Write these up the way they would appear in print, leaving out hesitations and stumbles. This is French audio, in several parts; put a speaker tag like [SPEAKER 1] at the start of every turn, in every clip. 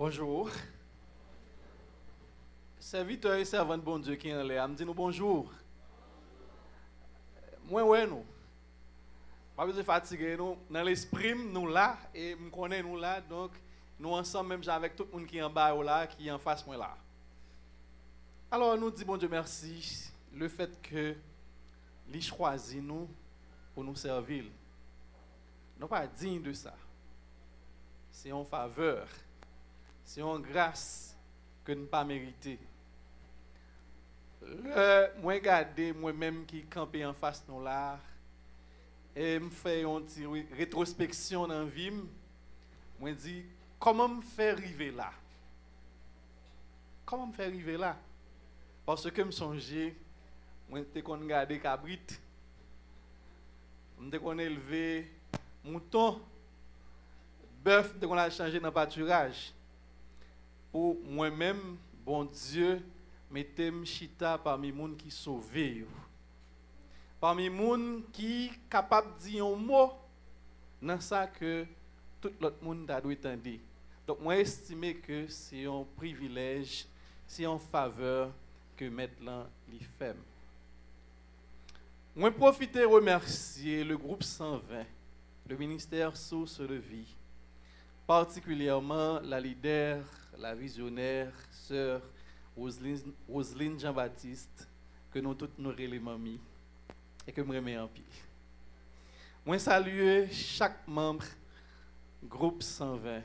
[SPEAKER 1] Bonjour. Serviteur et servante bon Dieu qui est en l'air, me dit nous bonjour. Moi, ouais, nous. Pas besoin de fatiguer nous. Dans l'esprit, nous là, et me connais nous là, donc nous ensemble, même avec tout le monde qui est en bas ou là, qui est en face moi là. Alors, nous disons bon Dieu merci, le fait que il choisit nous pour nous servir. Nous pas dignes de ça. C'est en faveur. C'est en grâce que nous pas mérité. Moi regarder moi-même qui campé en face nous là et me fait une rétrospection dans vie, moi dit comment me faire arriver là? Comment me faire arriver là? Parce que me songer moi te qu'on garder cabrit, me te qu'on élever mouton, bœuf te qu'on a changé dans pâturage. Pour moi-même, bon Dieu, mettez-moi chita parmi les gens qui sauvent. Parmi les gens qui sont capables de dire un mot dans ça que tout l'autre monde a dû entendre. Donc, moi, j'estime que c'est un privilège, c'est une faveur que maintenant les fait. Moi, profite de remercier le groupe 120, le ministère Source de Vie, particulièrement la leader, la visionnaire, sœur Roselyne Jean-Baptiste, que nous toutes nous relayons et que nous remercions en pile. Moi salue chaque membre groupe 120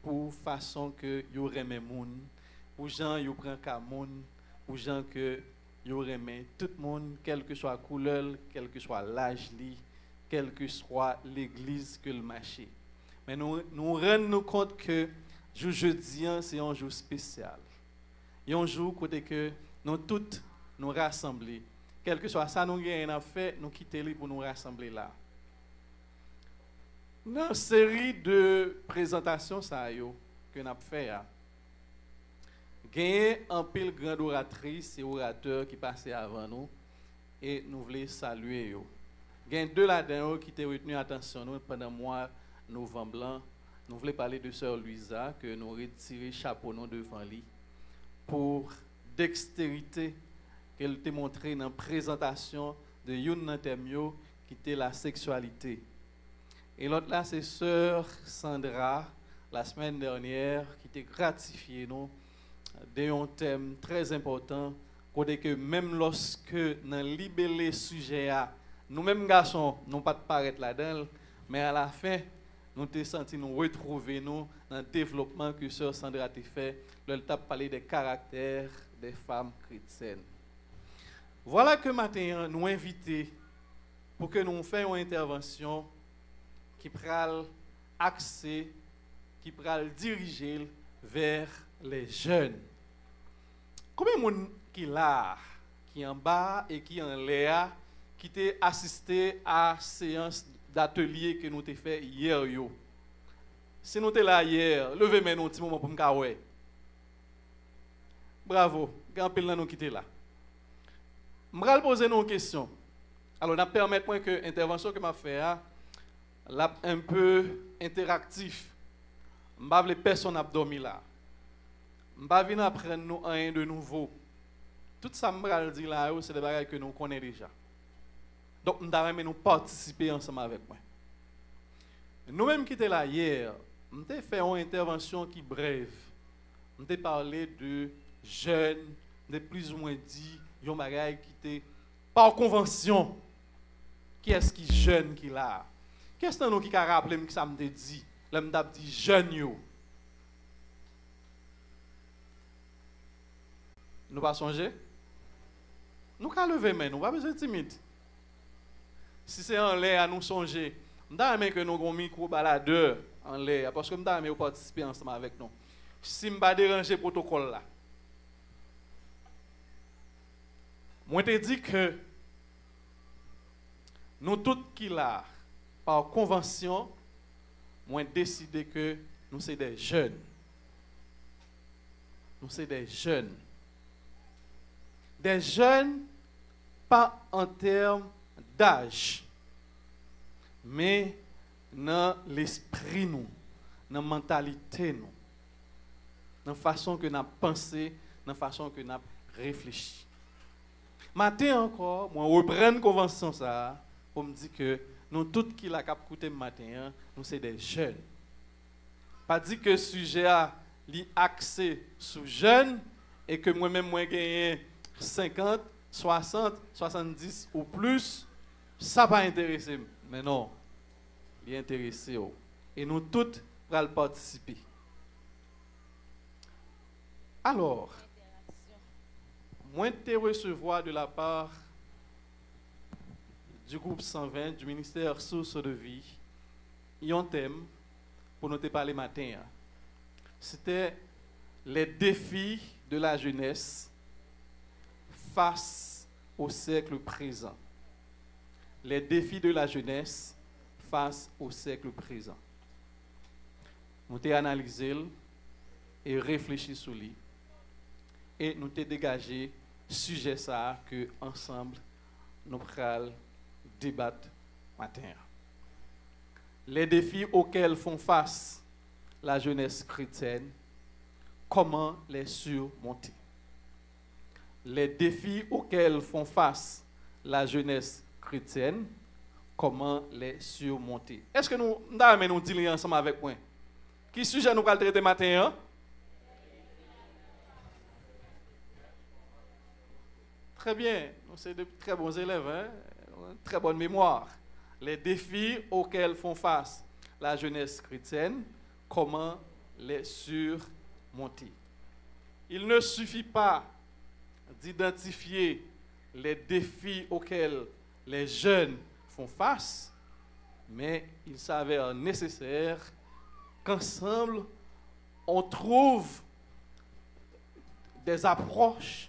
[SPEAKER 1] pour façon que yo remet moun, pour gens yo prend ka moun, pour gens que yo remet tout le monde, quelle que soit la couleur, quel que soit l'âge li, quelle que soit l'église que le marché. Mais nous rendons compte que jeudi c'est un jour spécial. Il y a un jour côté que nous toutes nous rassembler. Quel que soit ça nous avons fait, nous quitter pour nous rassembler là. Dans une série de présentations ça que nous avons fait, il y a un pile grande oratrice et orateur qui passaient avant nous et nous voulons saluer. Il y a deux là-dedans qui ont retenu attention nous pendant le mois novembre blanc. Nous voulons parler de sœur Louisa que nous retiré chapeau nom devant lui pour dextérité qu'elle t'a montré dans la présentation de Youn Temyo qui était la sexualité. Et l'autre là c'est sœur Sandra la semaine dernière qui t'a gratifié nous d'un thème très important côté que même lorsque dans libellé sujet nous mêmes garçons nous pas de paraître là-dedans mais à la fin nous avons senti nous retrouver nous dans le développement que sœur Sandra a fait. Elle a parlé des caractères des femmes chrétiennes. Voilà que matin nous invitons pour que nous fassions une intervention qui pral axer, qui pral diriger vers les jeunes. Combien de monde qui là, qui en bas et qui en l'air, qui t'a assisté à la séance d'atelier que nous avons fait hier. Si nous sommes là hier, levez-moi un petit moment pour me faire. Bravo, grand pile nous quitter là. Je vais poser une question. Alors, nous permettez-moi que l'intervention que je fais là un peu interactif. Je ne vais pas les personnes dormir là. Je ne vais pas venir apprendre nous rien de nouveau. Tout ça que je vais dire là, c'est des choses que nous connaissons déjà. Donc, nous devons participer ensemble avec moi. Nous-mêmes qui étions là hier, nous avons fait une intervention qui est brève. Nous avons parlé de jeunes, de plus ou moins dit, il y a des choses qui étaient par convention. Qui est-ce qui est jeune qui est là? Qu'est-ce que qui a rappelé que ça me dit? Je me dit jeune. Nous pas songer? Nous pas lever mais nous pas besoin de timide. Si c'est en l'air à nous songer, nous avons que nous avons un micro baladeur en l'air parce que nous avons participer ensemble avec nous. Si je ne vais pas déranger le protocole là. Moi te dis que nous tous qui là, par convention, moi décidé que nous sommes des jeunes. Nous sommes des jeunes. Des jeunes, pas en termes d'âge, mais dans l'esprit nous, dans la mentalité nous. dans la façon que nous avons pensé, dans la façon que nous avons réfléchi. Matin encore, moi, reprends une convention ça, pour me dire que nous, tous qui la cap écouté matin, nous sommes des jeunes. Pas dire que le sujet a axé sur jeunes et que moi-même, moi, gagne 50, 60, 70 ou plus, ça va intéresser. Mais non, il est intéressé. Et nous tous allons participer. Alors, moi, je recevoir de la part du groupe 120, du ministère Source de Vie, il y a un thème pour nous parler matin. C'était les défis de la jeunesse face au siècle présent. Les défis de la jeunesse face au siècle présent. Nous avons analysé et réfléchi sur lui. Et nous avons dégagé sujet ça que ensemble nous allons débattre matin. Les défis auxquels font face la jeunesse chrétienne, comment les surmonter? Les défis auxquels font face la jeunesse chrétienne, comment les surmonter? Est-ce que nous disons ensemble avec moi? Qui sujet nous allons traiter matin? Très bien, c'est de très bons élèves, hein? Très bonne mémoire. Les défis auxquels font face la jeunesse chrétienne, comment les surmonter? Il ne suffit pas d'identifier les défis auxquels les jeunes font face, mais il s'avère nécessaire qu'ensemble, on trouve des approches,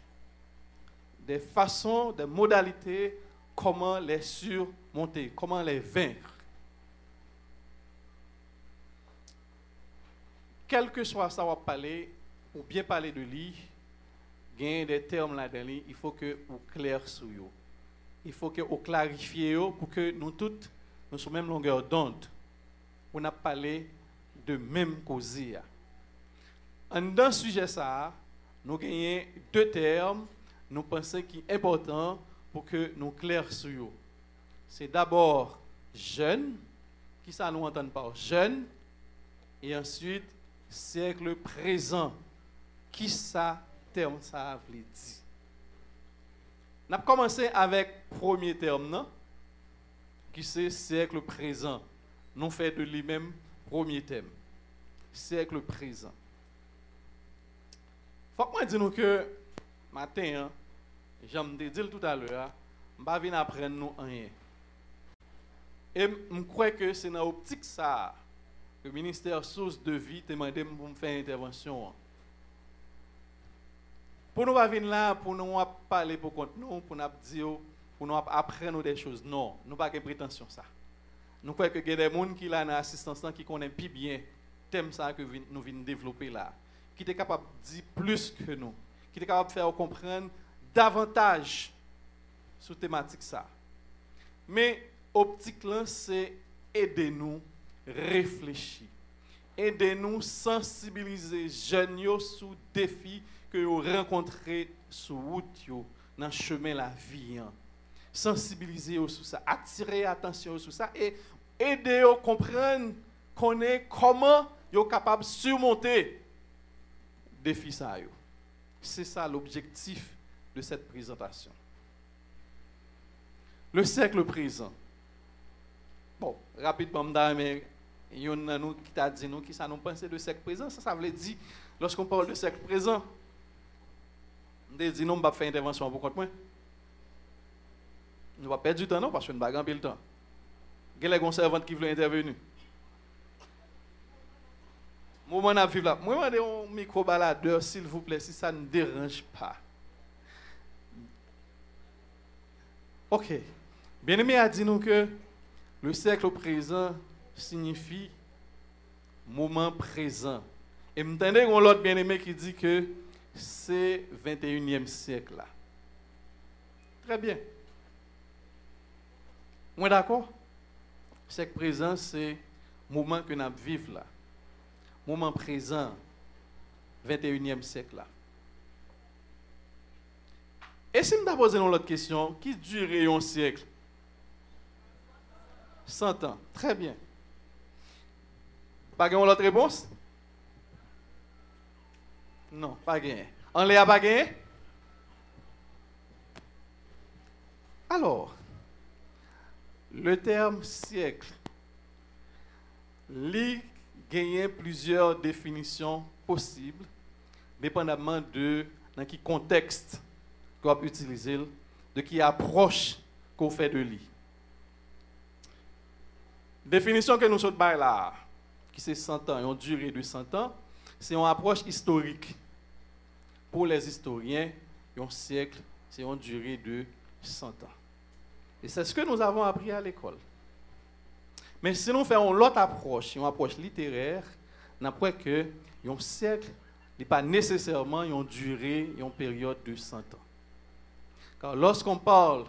[SPEAKER 1] des façons, des modalités, comment les surmonter, comment les vaincre. Quel que soit ça, on va parler, ou bien parler de lui, il y a des termes là-dedans, il faut que vous clair sur eux. Il faut que vous clarifiez pour que nous toutes, nous sommes même longueur d'onde. On a parlé de même cause. Dans ce sujet, ça, nous avons deux termes, nous pensons qu'il est important pour que nous clair sur eux. C'est d'abord jeune, qui ça nous entend par jeune, et ensuite siècle présent, qui ça terme ça veut dire. On a commencé avec le premier terme, non? Qui c'est siècle présent. Nous fait de lui-même premier thème. Siècle présent. Faut que moi dire que matin, j'aime te dire tout à l'heure, je ne vais pas venir apprendre nous rien. Et je crois que c'est dans l'optique ça que le ministère Source de Vie t'a demandé pour me faire une intervention. Pour nous pas venir là, pour nous parler pour contre nous, pour nous dire, pour nous apprendre des choses. Non, nous n'avons pas de prétention ça. Nous croyons que il y a des gens qui là dans l'assistance qui connaissent plus bien le thème ça que nous venons développer là, qui est capable de dire plus que nous, qui est capable de faire comprendre davantage sur la thématique ça. Mais optique là, c'est aider nous réfléchir, aider nous sensibiliser jeunes sur défis que vous rencontrez sur route, dans le chemin de la vie. Sensibiliser sur ça, attirer l'attention sur ça et aider à comprendre comment vous êtes capable de surmonter les défis. C'est ça l'objectif de cette présentation. Le siècle présent. Bon, rapidement, mais il y en a nous qui t'a dit nous qui ça nous pense de siècle présent. Ça veut dire, lorsqu'on parle de siècle présent, on dit non, on va faire intervention pour contre moi. On va perdre du temps, non, parce qu'on ne va pas gagner le temps. Quel est le servante qui veut intervenir? Moi, je vais là. Moi, je vais un micro-baladeur, s'il vous plaît, si ça ne dérange pas. Ok. Bien-aimé a dit nous que le siècle présent signifie moment présent. Et vous entendez l'autre bien-aimé qui dit que c'est 21e siècle là. Très bien. Moi d'accord? Siècle présent, c'est le moment que nous vivons là. Moment présent. 21e siècle là. Et si je me pose une autre question, qui durait un siècle? 100 ans. Très bien. Pas une autre réponse? Non, pas gagné. On l'a pas gagné? Alors, le terme siècle, il gagne plusieurs définitions possibles, dépendamment de dans quel contexte qu'on va utiliser, de qui approche qu'on fait de lui. Définition que nous sommes là, qui c'est 100 ans, une durée de 100 ans, c'est une approche historique. Pour les historiens, un siècle, c'est une durée de 100 ans. Et c'est ce que nous avons appris à l'école. Mais si nous faisons l'autre approche, une approche littéraire, nous apprenons que un siècle n'est pas nécessairement une durée, une période de 100 ans. Car lorsqu'on parle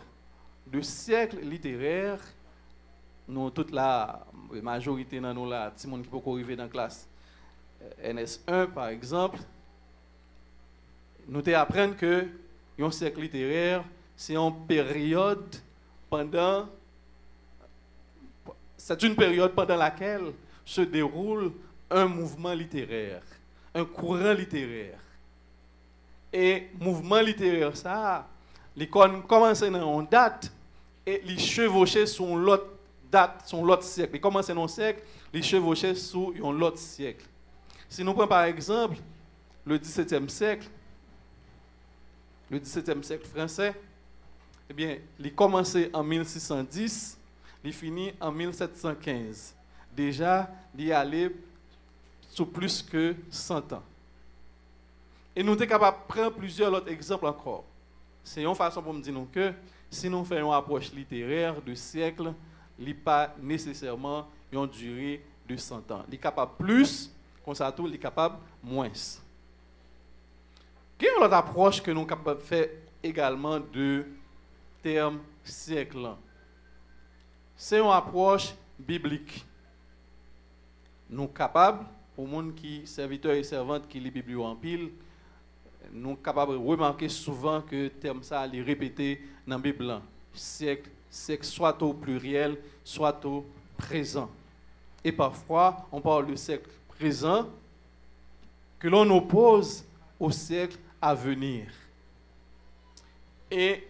[SPEAKER 1] de siècle littéraire, nous, toute la majorité de nous là, tout le monde qui peut arriver dans la classe NS1 par exemple, nous apprenons que un siècle littéraire, c'est une période pendant laquelle se déroule un mouvement littéraire, un courant littéraire. Et mouvement littéraire, ça, il commence dans une date et il chevauche sur l'autre date, sur l'autre siècle. Il commence dans un siècle, il chevauche sur un autre siècle. Si nous prenons par exemple le XVIIe siècle, français, eh bien, il commence en 1610, il finit en 1715. Déjà, il est allé sur plus que 100 ans. Et nous sommes capables de prendre plusieurs autres exemples encore. C'est une façon pour me dire que si nous faisons une approche littéraire de siècle, il n'est pas nécessairement une durée de 100 ans. Il est capable plus, comme ça tout, il est capable moins. Quelle est l'autre approche que nous sommes capables de faire également de terme siècle? C'est une approche biblique. Nous sommes capables, pour les gens qui serviteurs et servantes qui lisent la Bible en pile, nous sommes capables de remarquer souvent que le terme ça est répété dans la Bible. Siècle, soit au pluriel, soit au présent. Et parfois, on parle du siècle présent que l'on oppose au siècle à venir. Et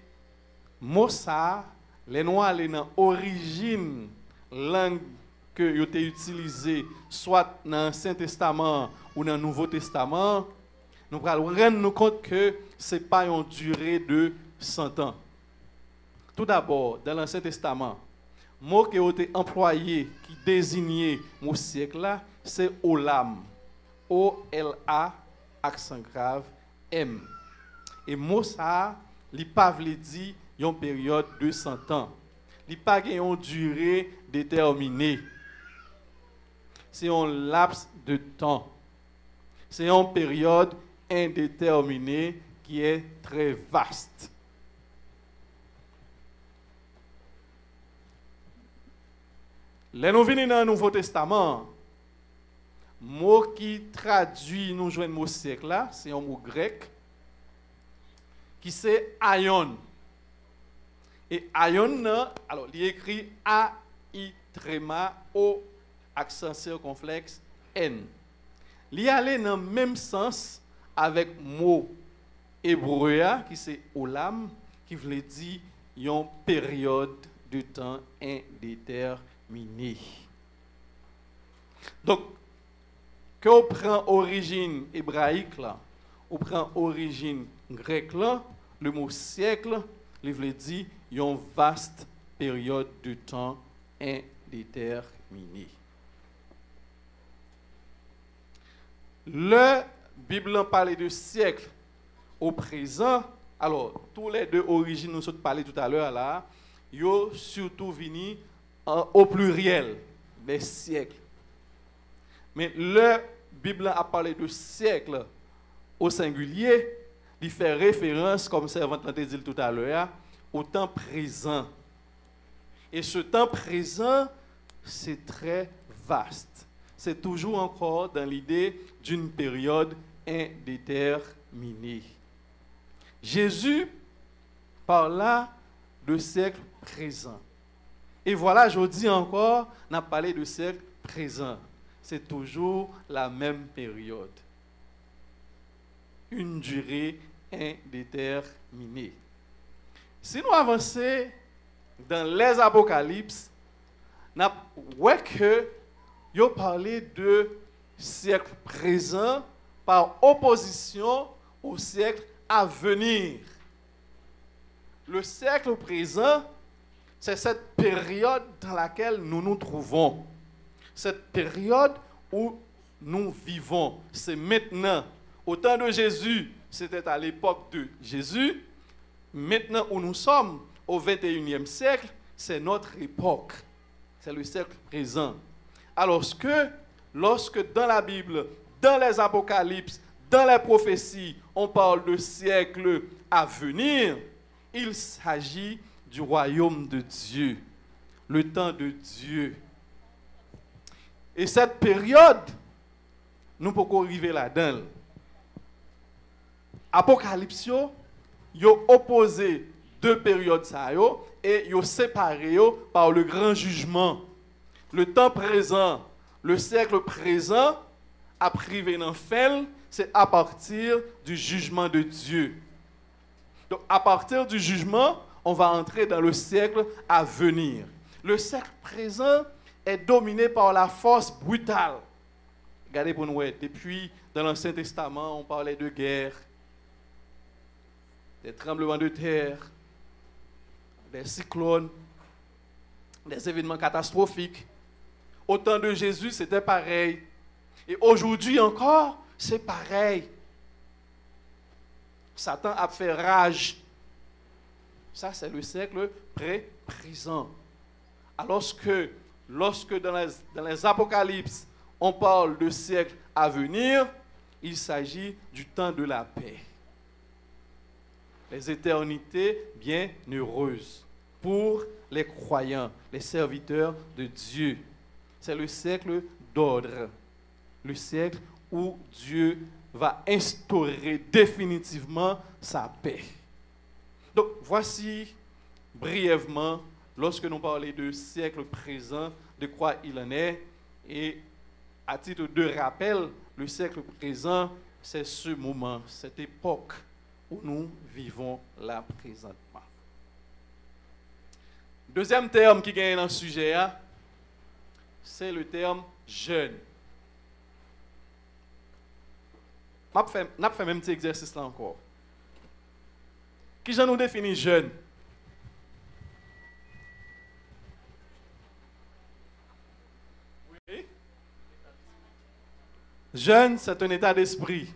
[SPEAKER 1] mot ça, les noirs sont dans l'origine langue que vous avez utilisée, soit dans l'Ancien Testament ou dans le Nouveau Testament, nous allons rendre compte que ce n'est pas une durée de 100 ans. Tout d'abord, dans l'Ancien Testament, le mot qui a été employé, qui désignait mon siècle là, c'est Olam. O-L-A, accent grave, M. Et le mot ça, il n'a pas dit une période de 100 ans. Il n'a pas une durée déterminée. C'est un laps de temps. C'est une période indéterminée qui est très vaste. Là, nous venons dans le Nouveau Testament. Le mot qui traduit nous joindre mot siècle là, c'est un mot grec qui c'est aion. Et aion, alors il est écrit A-I tréma O accent circonflexe N. Il allait dans le même sens avec le mot hébreu qui c'est olam, qui veut dire une période de temps indéterminée. Donc, quand on prend origine hébraïque là, on prend origine grecque là, le mot siècle, il veut dire une vaste période de temps indéterminée. Le Bible parle de siècle au présent. Alors, tous les deux origines nous sommes parlé tout à l'heure là, yo surtout vini au pluriel des siècles. Mais le Bible a parlé de siècle au singulier, il fait référence, comme servante l'a dit tout à l'heure, au temps présent. Et ce temps présent, c'est très vaste. C'est toujours encore dans l'idée d'une période indéterminé. Jésus parla de siècle présent. Et voilà, je dis encore, on a parlé de siècle présent. C'est toujours la même période. Une durée indéterminée. Si nous avançons dans les Apocalypses, nous voyons que il a parlé de siècle présent par opposition au siècle à venir. Le siècle présent, c'est cette période dans laquelle nous nous trouvons. Cette période où nous vivons. C'est maintenant. Au temps de Jésus, c'était à l'époque de Jésus. Maintenant où nous sommes, au 21e siècle, c'est notre époque. C'est le siècle présent. Alors que, lorsque dans la Bible, dans les Apocalypses, dans les prophéties, on parle de siècle à venir, il s'agit du royaume de Dieu, le temps de Dieu. Et cette période, nous pouvons arriver là-dedans. Apocalypse, il a opposé deux périodes et il a séparé par le grand jugement. Le temps présent, le siècle présent, à privé dans fel, c'est à partir du jugement de Dieu. Donc, à partir du jugement, on va entrer dans le siècle à venir. Le siècle présent est dominé par la force brutale. Regardez pour nous, depuis dans l'Ancien Testament, on parlait de guerre, des tremblements de terre, des cyclones, des événements catastrophiques. Au temps de Jésus, c'était pareil. Et aujourd'hui encore, c'est pareil. Satan a fait rage. Ça, c'est le siècle présent. Alors que, lorsque dans les Apocalypses, on parle de siècle à venir, il s'agit du temps de la paix. Les éternités bienheureuses pour les croyants, les serviteurs de Dieu. C'est le siècle d'ordre, le siècle où Dieu va instaurer définitivement sa paix. Donc, voici brièvement, lorsque nous parlons de siècle présent, de quoi il en est. Et à titre de rappel, le siècle présent, c'est ce moment, cette époque où nous vivons là présentement. Deuxième terme qui gagne dans le sujet, c'est le terme jeune. On a fait même petit exercice là encore. Qui j'en nous définit jeune? Oui. Jeune, c'est un état d'esprit.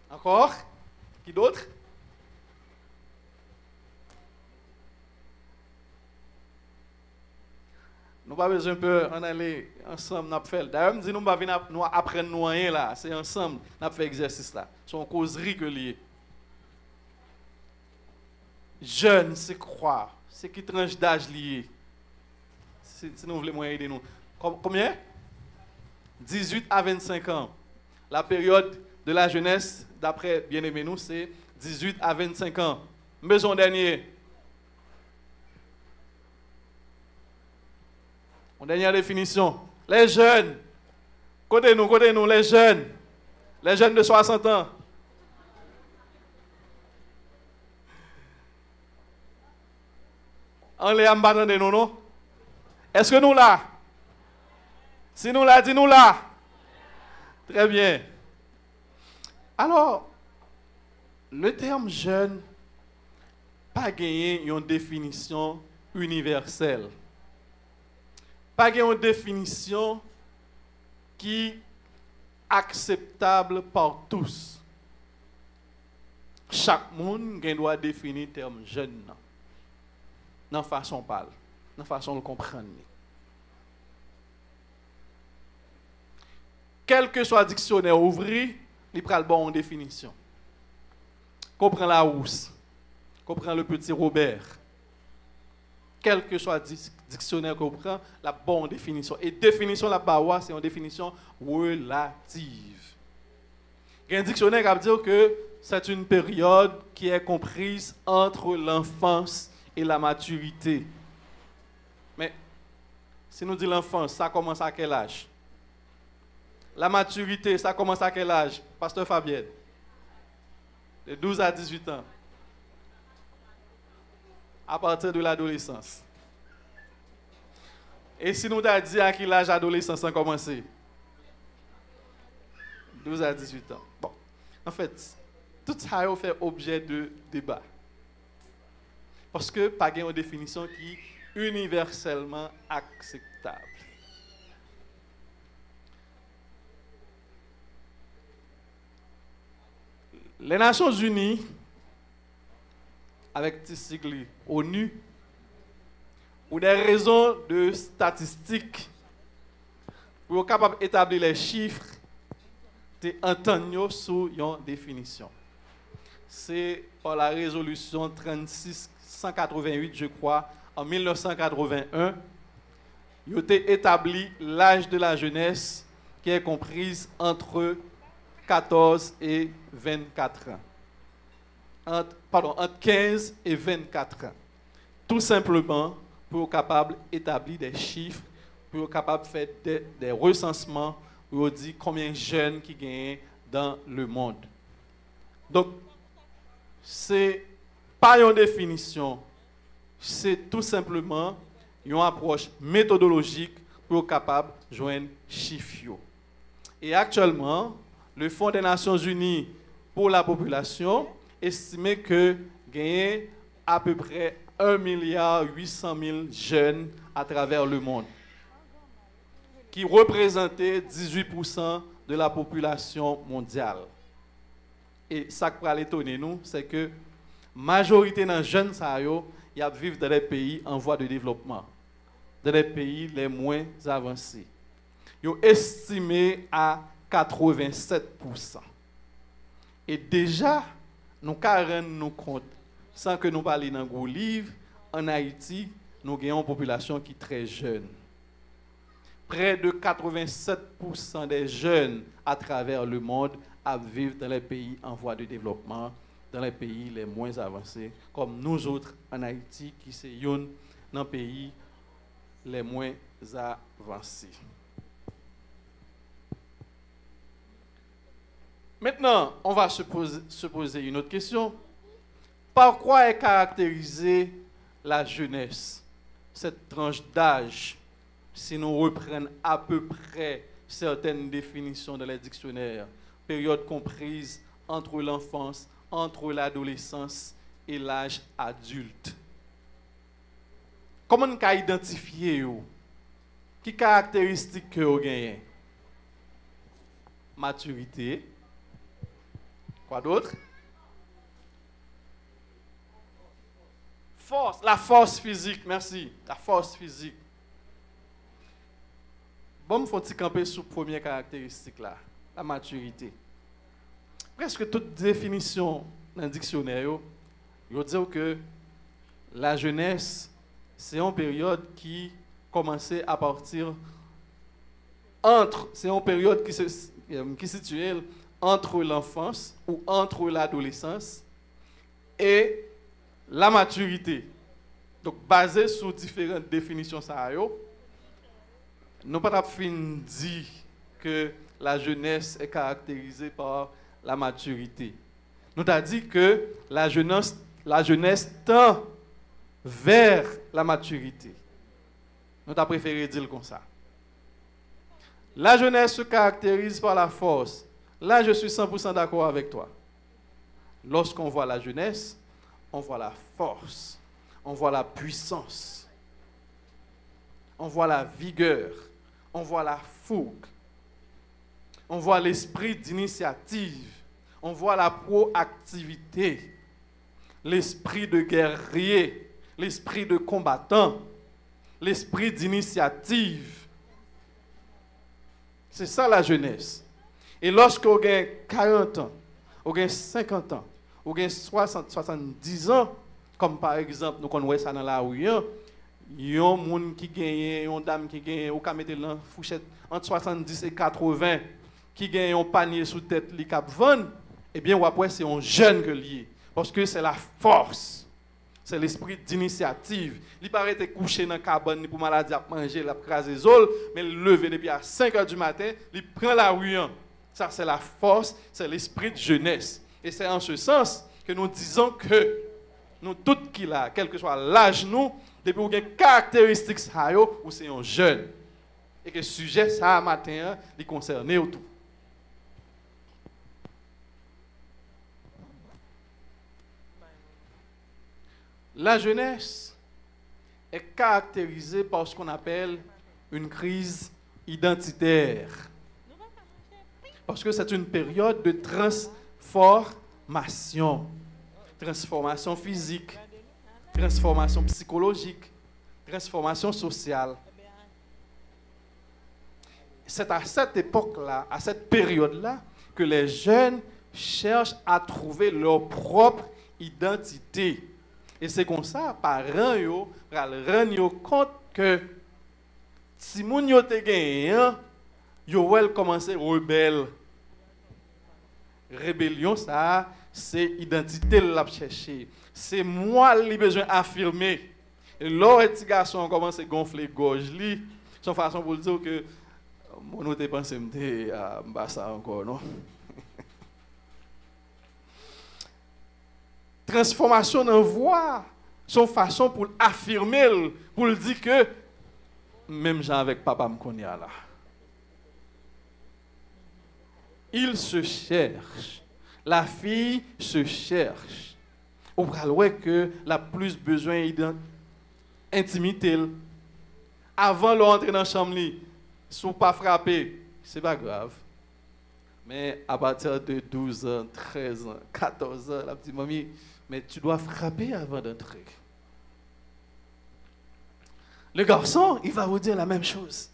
[SPEAKER 1] Encore? Qui d'autre? Nous pas besoin peu en aller ensemble n'a faire. D'ailleurs, me dit nous pas venir nous apprendre nous rien là, c'est ensemble n'a fait exercice là. Son causerie que lié. Jeune, c'est croire, c'est qui tranche d'âge lié. Si nous voulons moyen aider nous. Combien? 18 à 25 ans. La période de la jeunesse d'après bien-aimé nous c'est 18 à 25 ans. Maison dernier. Mon dernière définition. Les jeunes. Côté nous, les jeunes. Les jeunes de 60 ans. On les a de nous, non? Est-ce que nous là? Si nous là, dis-nous là. Très bien. Alors, le terme jeune, pas gagné une définition universelle. Pas une définition qui est acceptable par tous. Chaque monde doit définir le terme jeune dans la façon de parler, dans la façon de comprendre. Quel que soit le dictionnaire ouvri, il prend le bon définition. Comprends la Rousse, comprends le petit Robert. Quel que soit le dictionnaire qu'on prend, la bonne définition. Et définition là-bas, c'est une définition relative. Il y a un dictionnaire qui va dire que c'est une période qui est comprise entre l'enfance et la maturité. Mais si nous disons l'enfance, ça commence à quel âge? La maturité, ça commence à quel âge, Pasteur Fabienne? De 12 à 18 ans. À partir de l'adolescence. Et si nous avons dit à quel âge l'adolescence a commencé? 12 à 18 ans. Bon, en fait, tout ça a fait objet de débat. Parce que pas une définition qui est universellement acceptable. Les Nations Unies, avec le sigle ONU, pour des raisons de statistiques, pour être capable d'établir les chiffres, d'entendre sous une définition. C'est par la résolution 3688, je crois, en 1981, il a été établi l'âge de la jeunesse qui est comprise entre 14 et 24 ans. Entre 15 et 24 ans. Tout simplement pour être capable d'établir des chiffres, pour être capable de faire des recensements, pour dire combien de jeunes qui gagnent dans le monde. Donc, c'est pas une définition, c'est tout simplement une approche méthodologique pour être capable de joindre chiffres. Et actuellement, le Fonds des Nations Unies pour la population estime que gagne à peu près 1,8 milliard de jeunes à travers le monde, qui représentaient 18% de la population mondiale. Et ça qui va étonner nous, c'est que la majorité des jeunes vivent dans des pays en voie de développement, dans les pays les moins avancés. Ils sont estimés à 87%. Et déjà, nous rendons nous compte, sans que nous parlions dans gros livre, en Haïti, nous avons une population qui est très jeune. Près de 87% des jeunes à travers le monde vivent dans les pays en voie de développement, dans les pays les moins avancés, comme nous autres en Haïti, qui sommes dans les pays les moins avancés. Maintenant, on va se poser une autre question. Par quoi est caractérisée la jeunesse, cette tranche d'âge, si nous reprenons à peu près certaines définitions dans les dictionnaires, période comprise entre l'enfance, entre l'adolescence et l'âge adulte? Comment on peut identifier qui caractéristiques que vous gagnez? Maturité. Quoi d'autre? Force, la force physique, merci. La force physique. Bon, il faut camper sur la première caractéristique là, la maturité. Presque toute définition dans le dictionnaire, il veut dire que la jeunesse, c'est une période qui commençait à partir c'est une période qui est située entre l'enfance ou entre l'adolescence et la maturité. Donc, basé sur différentes définitions, nous ne pouvons pas dire que la jeunesse est caractérisée par la maturité. Nous avons dit que la jeunesse tend vers la maturité. Nous avons préféré dire comme ça. La jeunesse se caractérise par la force. Là, je suis 100% d'accord avec toi. Lorsqu'on voit la jeunesse, on voit la force, on voit la puissance, on voit la vigueur, on voit la fougue, on voit l'esprit d'initiative, on voit la proactivité, l'esprit de guerrier, l'esprit de combattant, l'esprit d'initiative. C'est ça la jeunesse. Et lorsque vous avez 40 ans, vous avez 50 ans, vous avez 60, 70 ans, comme par exemple, nous connaissons ça dans la rue, il y a un monde qui gagne, une dame qui gagne, ou qui mettre la fourchette entre 70 et 80, qui gagne un panier sous tête li cap vendre, eh bien après c'est un jeune que lié parce que c'est la force. C'est l'esprit d'initiative. Il paraît être couché dans la cabane pour maladie à manger, la craser zol, mais il levé depuis à 5 h du matin, il prend la rue. Ça c'est la force, c'est l'esprit de jeunesse. Et c'est en ce sens que nous disons que nous tous qui là, quel que soit l'âge nous, depuis vous avez caractéristiques ça yo, ou c'est un jeune. Et que le sujet ça matin, il concerne tout. La jeunesse est caractérisée par ce qu'on appelle une crise identitaire. Parce que c'est une période de transformation. Transformation physique, transformation psychologique, transformation sociale. C'est à cette époque-là, à cette période-là, que les jeunes cherchent à trouver leur propre identité. Et c'est comme ça, parents yo pral rendre compte que si moun yo te gagné, yo wel commencer rebelle. Rébellion ça, c'est identité l'a chercher. C'est moi li besoin affirmer. Et l'autre petit garçon commence à gonfler gorge li, son façon pour dire que mon te pensé m'te à ça encore non. Transformation dans voix, son façon pour affirmer, pour dire que même gens avec papa me connaît là. Il se cherche. La fille se cherche. On va que la plus besoin d'intimité. Avant d'entrer dans la chambre, si vous pas frappé, c'est pas grave. Mais à partir de 12 ans, 13 ans, 14 ans, la petite mamie, mais tu dois frapper avant d'entrer. Le garçon, il va vous dire la même chose.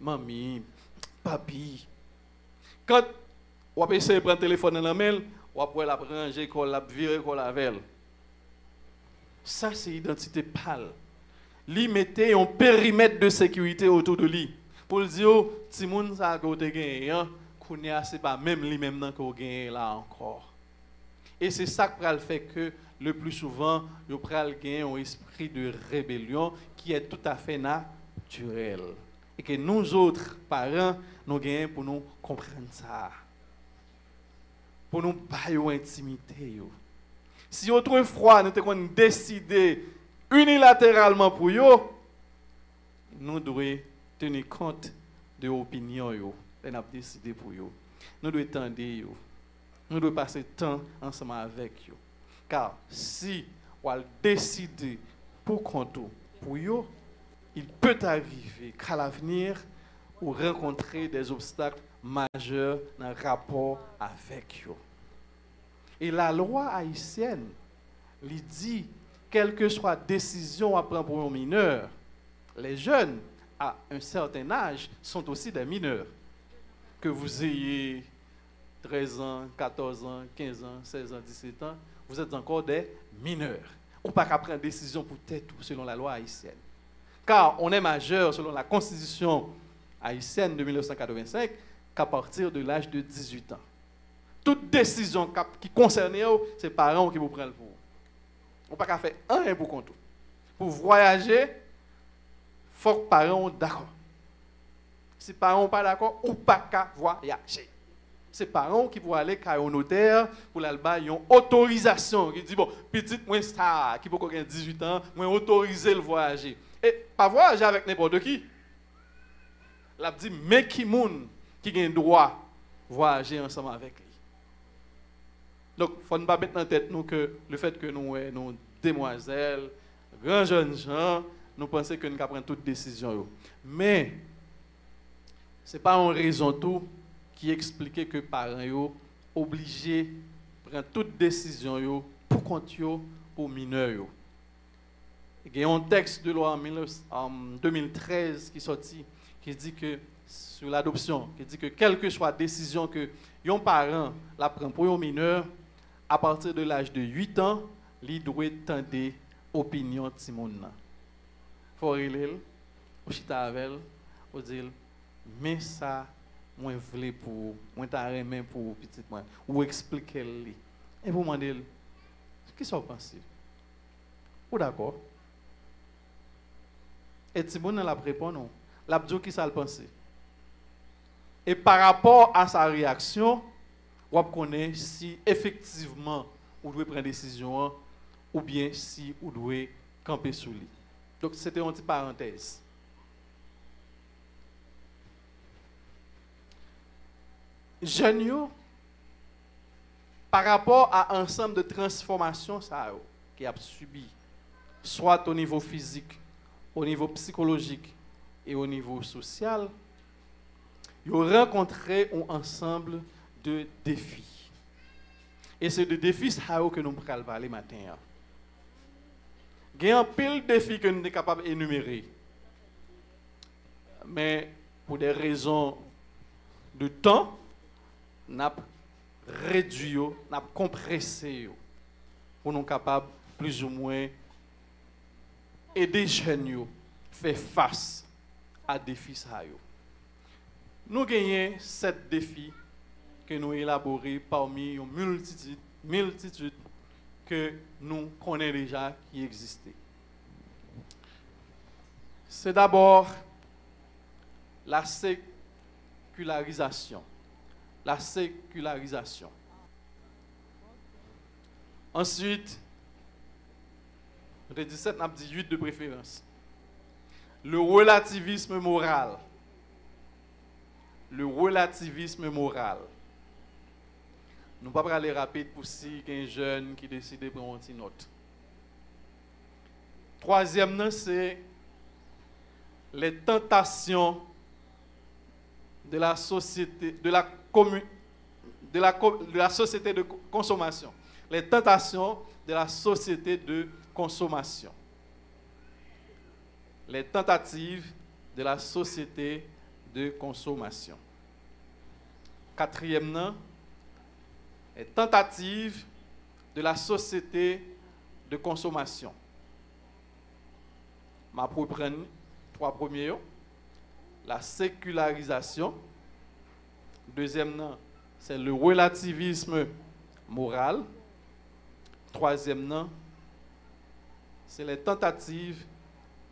[SPEAKER 1] Mamie, papi. Quand vous essayez de prendre le téléphone dans la main, vous pouvez la ranger, la virer, la velle. Ça, c'est l'identité pâle. Lui mettait un périmètre de sécurité autour de lui. Pour dire, si moun sa ko te gagné, kounya c'est pas même lui même que gagné là encore. Et c'est ça qui fait que le plus souvent, yo pral gagner un esprit de rébellion qui est tout à fait naturel. Et que nous autres parents nous gagnons pour nous comprendre ça. Pour nous bailler intimité yo. Si autrefois nous avons décidé unilatéralement pour yo, nous devons tenir compte de l'opinion yo. Et nous avons décidé pour yo. Nous devons tendre yo. Nous devons passer temps ensemble avec yo. Car si on décide pour compte pour yo, il peut arriver qu'à l'avenir, ou rencontrer des obstacles majeurs dans le rapport avec eux. Et la loi haïtienne lui dit, quelle que soit la décision à prendre pour un mineur, les jeunes à un certain âge sont aussi des mineurs. Que vous ayez 13 ans, 14 ans, 15 ans, 16 ans, 17 ans, vous êtes encore des mineurs. On ne peut pas prendre une décision pour tête selon la loi haïtienne. Car on est majeur selon la constitution haïtienne de 1985 qu'à partir de l'âge de 18 ans. Toute décision qui concerne vous, c'est les parents qui vous prennent pour vous. On ne peut pas faire un pour compte. Pour voyager, il faut que les parents soient d'accord. Si les parents ne sont pas d'accord, on ne peut pas voyager. C'est les parents qui vont aller à un notaire pour aller une autorisation. Qui dit, bon, petit, moi, ça, qui peut avoir 18 ans, moi, autoriser le voyager. Et pas voyager avec n'importe qui. La dit, mais qui moun qui a le droit de voyager ensemble avec lui. Donc, il ne faut pas mettre en tête nous que le fait que nous sommes demoiselles, grands jeunes gens, nous pensons que nous pouvons prendre toute décision. Mais, ce n'est pas une raison tout qui explique que les parents sont obligés de prendre toute décision pour compte pour mineurs. Il y a un texte de loi en 2013 qui est sorti qui dit que sur l'adoption, qui dit que quelle que soit la décision que un parent la prend pour un mineur, à partir de l'âge de 8 ans, il doit tendre l'opinion de Simon. Il faut relire, ou chita avec, ou dire, mais ça, moi voulais pour moi t'arrêter pour petit moi ou expliquer lui et vous demander qu'est-ce que vous pensez ou d'accord et si bon la répond non la dit qui ça le penser et par rapport à sa réaction on connaît si effectivement on doit prendre décision ou bien si on doit camper sous lui. Donc c'était une petite parenthèse. Jeunes, par rapport à un ensemble de transformations qui a subi, soit au niveau physique, au niveau psychologique et au niveau social, ils ont rencontré un ensemble de défis. Et c'est de défis que nous allons parler matin. Il y a un pile de défis que nous sommes capables d'énumérer. Mais pour des raisons de temps, nous avons réduit, nous avons compressé pour nous capables plus ou moins aider les jeunes à faire face à des défis. Nous gagnons 7 défis que nous élaborés parmi une multitude que nous connaissons déjà qui existait. C'est d'abord la sécularisation. La sécularisation. Ensuite, on a 17, on a 18 de préférence. Le relativisme moral. Le relativisme moral. Nous ne pouvons pas aller rapide pour si un jeune qui décide de prendre une note. Troisième, c'est les tentations de la société, de la société de consommation. Les tentations de la société de consommation. Les tentatives de la société de consommation. Quatrième, les tentatives de la société de consommation. Je vais prendre 3 premiers. La sécularisation. Deuxième, c'est le relativisme moral. Troisième, c'est les tentatives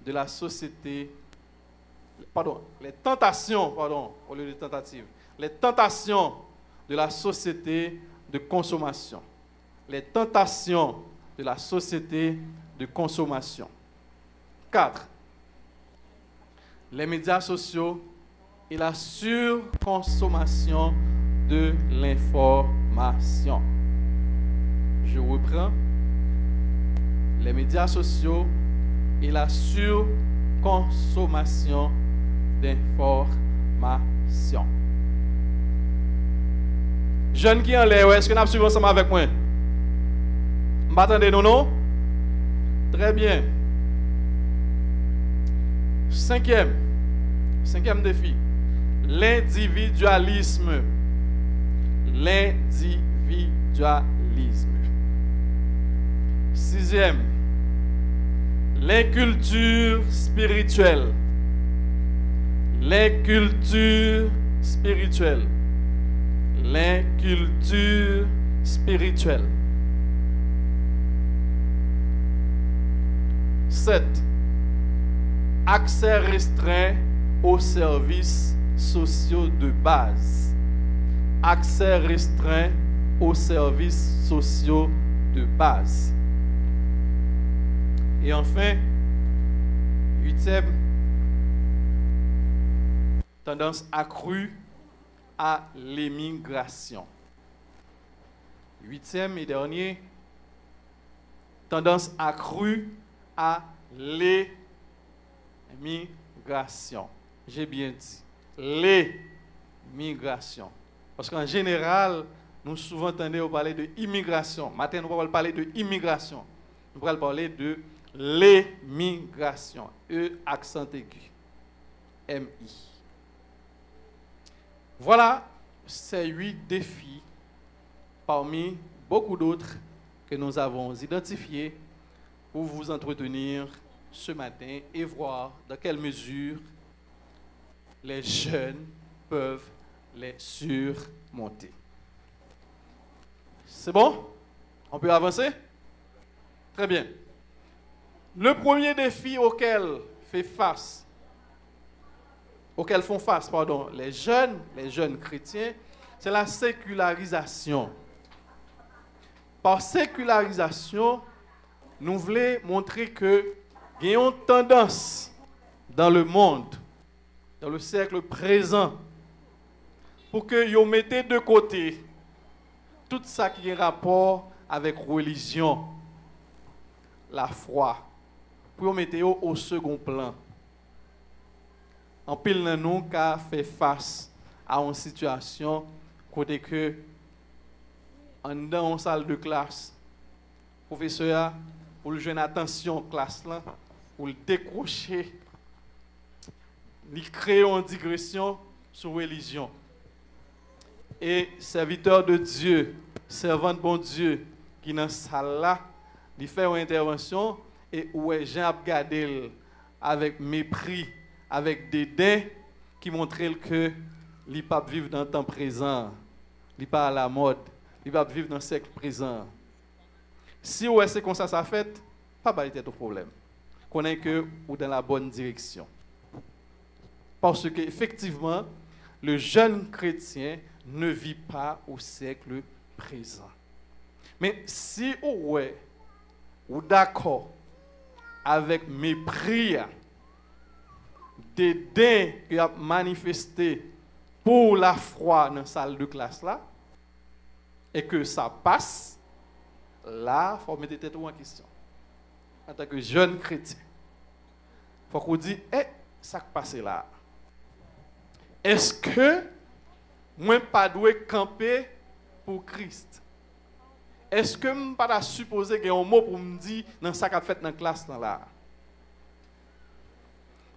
[SPEAKER 1] de la société. Les tentations, au lieu de tentatives. Les tentations de la société de consommation. Les tentations de la société de consommation. 4. Les médias sociaux et la surconsommation de l'information. Je reprends. Les médias sociaux et la surconsommation d'information. Jeunes qui en l'air, est-ce que nous suivons ensemble avec moi? M'attendez nous non? Très bien. Cinquième défi. L'individualisme. L'individualisme. Sixième. L'inculture spirituelle. L'inculture spirituelle. L'inculture spirituelle. 7. Accès restreint aux services sociaux de base. Accès restreint aux services sociaux de base. Et enfin, 8e, tendance accrue à l'émigration. 8e et dernier, tendance accrue à l'émigration. J'ai bien dit, l'émigration. Parce qu'en général, nous souvent entendons parler de immigration. Maintenant, nous allons parler de immigration. Nous allons parler de l'émigration. E accent aigu. M-I. Voilà ces 8 défis parmi beaucoup d'autres que nous avons identifiés pour vous entretenir ce matin et voir dans quelle mesure les jeunes peuvent les surmonter. C'est bon? On peut avancer? Très bien. Le premier défi auquel font face les jeunes chrétiens, c'est la sécularisation. Par sécularisation, nous voulons montrer que il y a une tendance dans le monde, dans le siècle présent, pour que vous mettez de côté tout ça qui est rapport avec religion, la foi, pour mettre au second plan. En pile de nous qui fait face à une situation côté que dans une salle de classe, le professeur pour le jeune attention classe là, pour le décrocher, il crée une digression sur religion. Et serviteur de Dieu, servant de bon Dieu, qui dans cette salle là, il fait une intervention et où Jean a regardé avec mépris, avec dédain, qui montrait que il ne peut pas vivre dans le temps présent, il n'est pas à la mode, il va vivre dans le siècle présent. Si c'est comme ça fait, pas de tête au problème. Connaît que ou dans la bonne direction. Parce qu'effectivement, le jeune chrétien ne vit pas au siècle présent. Mais si ou d'accord avec mépris, dédain qu'il a manifesté pour la foi dans la salle de classe là, et que ça passe, là, il faut mettre tête en question. En tant que jeune chrétien, il faut qu'on dise, ça qui passe là. Est-ce que moi pas dois camper pour Christ? Est-ce que je ne pas supposer qu'il y a un mot pour me dire dans ça qu'a fait dans la classe là?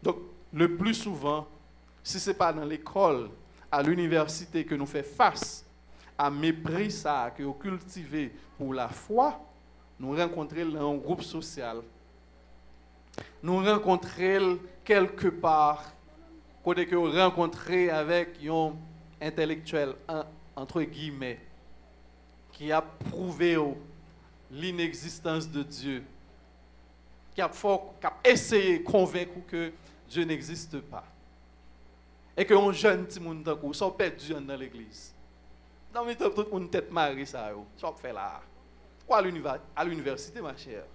[SPEAKER 1] Donc, le plus souvent, si ce n'est pas dans l'école, à l'université que nous faisons face à mépris ça que nous cultivons pour la foi, nous rencontrons dans un groupe social. Nous rencontrons quelque part, côté que nous rencontrons avec un intellectuel, entre guillemets, qui a prouvé l'inexistence de Dieu, qui a essayé de convaincre que Dieu n'existe pas. Et que un jeune petit monde sont perdus dans l'église. Dans le temps, tout le monde tête marée, ça fait là. Ou à l'université, ma chère.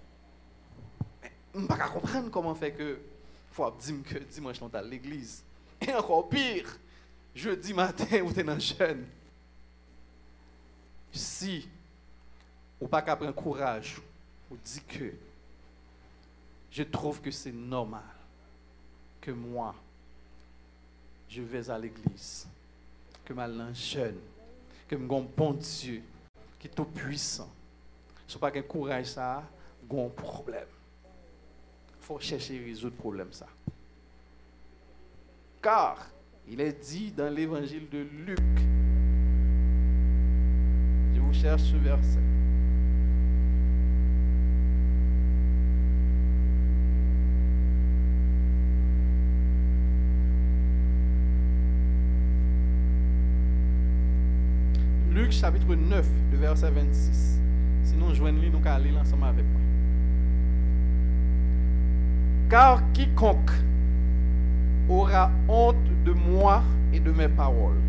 [SPEAKER 1] Je ne peux pas comprendre comment fait que faut dire que dimanche on est à l'église. Et encore pire, jeudi matin, vous êtes dans jeune. Si ou pas qu'à prendre courage pour dire que je trouve que c'est normal que moi je vais à l'église, que je suis jeune, que je suis un bon Dieu qui est tout puissant. Ce n'est pas qu'un courage ça, il y a un problème. Il faut chercher à résoudre le problème ça. Car il est dit dans l'évangile de Luc, je vous cherche ce verset. Luc chapitre 9, le verset 26. Sinon, joignez-nous, nous allons lire ensemble avec moi. Car quiconque aura honte de moi et de mes paroles,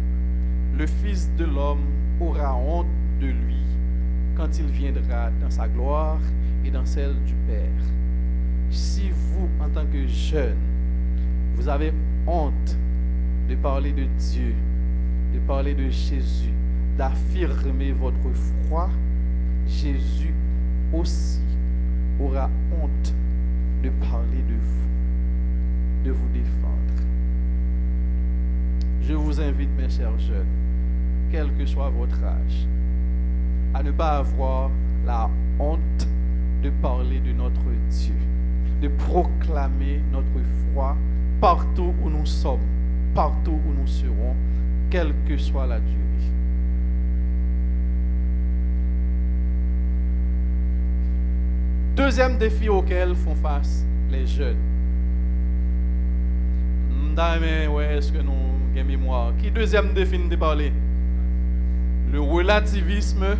[SPEAKER 1] le Fils de l'homme aura honte de lui quand il viendra dans sa gloire et dans celle du Père. Si vous, en tant que jeunes, vous avez honte de parler de Dieu, de parler de Jésus, d'affirmer votre foi, Jésus aussi aura honte de parler de vous, de vous défendre. Je vous invite, mes chers jeunes, quel que soit votre âge, à ne pas avoir la honte de parler de notre Dieu, de proclamer notre foi partout où nous sommes, partout où nous serons, quelle que soit la durée. Deuxième défi auquel font face les jeunes. Mais est-ce que nous mémoire. Qui deuxième défi de parler? Le relativisme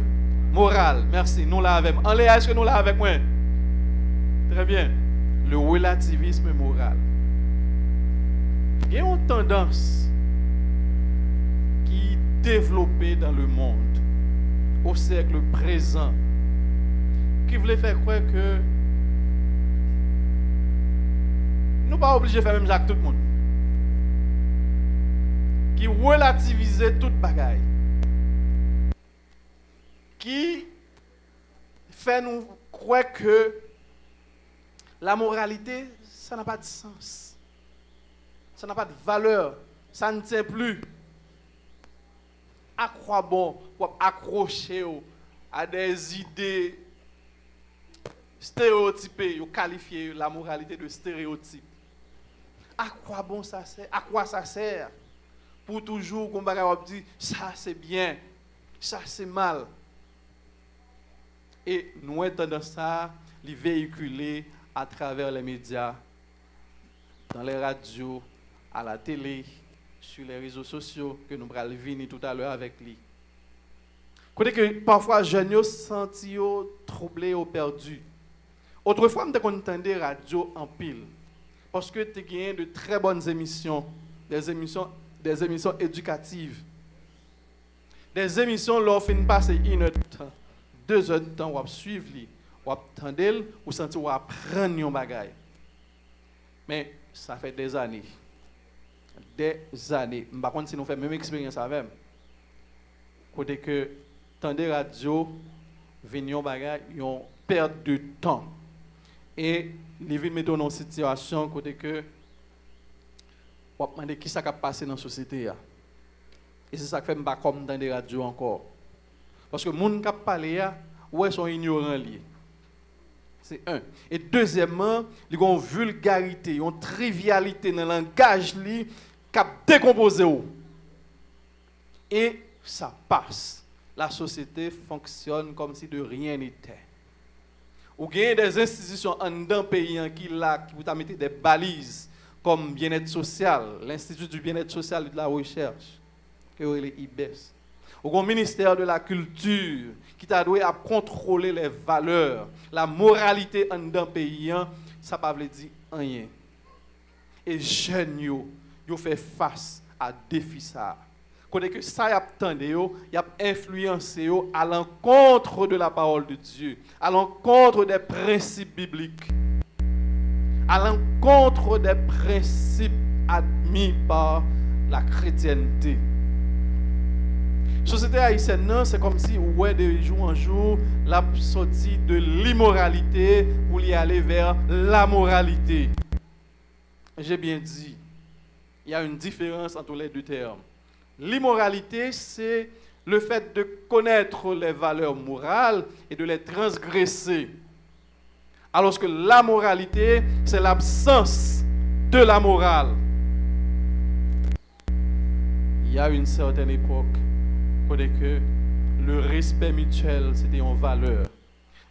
[SPEAKER 1] moral. Merci, nous l'avons. En Léa, est-ce que nous l'avons avec moi? Très bien. Le relativisme moral. Il y a une tendance qui est développée dans le monde, au siècle présent, qui voulait faire croire que nous ne sommes pas obligés de faire même avec tout le monde. Qui relativisait toute bagaille. Qui fait nous croire que la moralité, ça n'a pas de sens. Ça n'a pas de valeur. Ça ne tient plus. À quoi bon pour accrocher à des idées stéréotypées, qualifier la moralité de stéréotype. À quoi bon ça sert? À quoi ça sert? Pour toujours qu'on va dire ça c'est bien, ça c'est mal. Et nous avons tendance à les véhiculer à travers les médias, dans les radios, à la télé, sur les réseaux sociaux, que nous allons venir tout à l'heure avec lui. Côté que parfois, les jeunes se sentent troublés ou perdus. Autrefois, on entendait la radio en pile. Parce que tu as gagné de très bonnes émissions, des émissions éducatives. Des émissions, leur fin passer 1 heure de temps, 2 heures de temps, on va suivre, on va attendre, ou sentir, on va apprendre un bagage. Mais ça fait des années. Des années. Je ne sais pas si nous faisons la même expérience avec. Côté que, tandis radio, venons bagage, ils ont perte de temps. Et les villes mettent dans une situation côté que on va demander qui ça a passé dans la société. Et c'est ça que fait pas comme dans des radios encore. Parce que les gens qui parlent, ouais, sont ignorants. C'est un. Et deuxièmement, ils ont une vulgarité, une trivialité dans le langage qui a décomposé. Et ça passe. La société fonctionne comme si de rien n'était. Ou il y a des institutions en un pays qui vous mis des balises comme bien-être social, l'Institut du bien-être social et de la recherche, que est l'IBES. Ou un ministère de la culture qui t'a doué à contrôler les valeurs, la moralité en un pays, ça ne veut pas dire rien. Et jeunes, yo fait face à défi ça. Quand que ça y a attendu, y a influencé à l'encontre de la parole de Dieu, à l'encontre des principes bibliques, à l'encontre des principes admis par la chrétienté. La société haïtienne, c'est comme si, ouais, de jour en jour, la sortie de l'immoralité pour y aller vers la moralité. J'ai bien dit, il y a une différence entre les deux termes. L'immoralité, c'est le fait de connaître les valeurs morales et de les transgresser. Alors que la moralité, c'est l'absence de la morale. Il y a une certaine époque où le respect mutuel, c'était une valeur.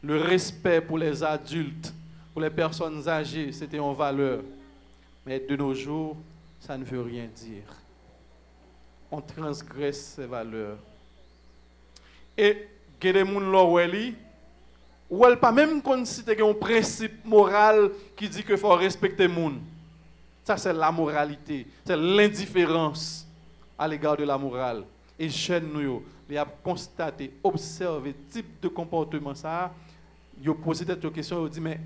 [SPEAKER 1] Le respect pour les adultes, pour les personnes âgées, c'était une valeur. Mais de nos jours, ça ne veut rien dire. On transgresse ces valeurs. Et il y a des gens où elle pas même considérer un principe moral qui dit qu'il faut respecter les gens. Ça, c'est la moralité. C'est l'indifférence à l'égard de la morale. Et jeunes, nous, ils ont constaté, observé le type de comportement ça. Ils ont posé des questions, ils ont dit, mais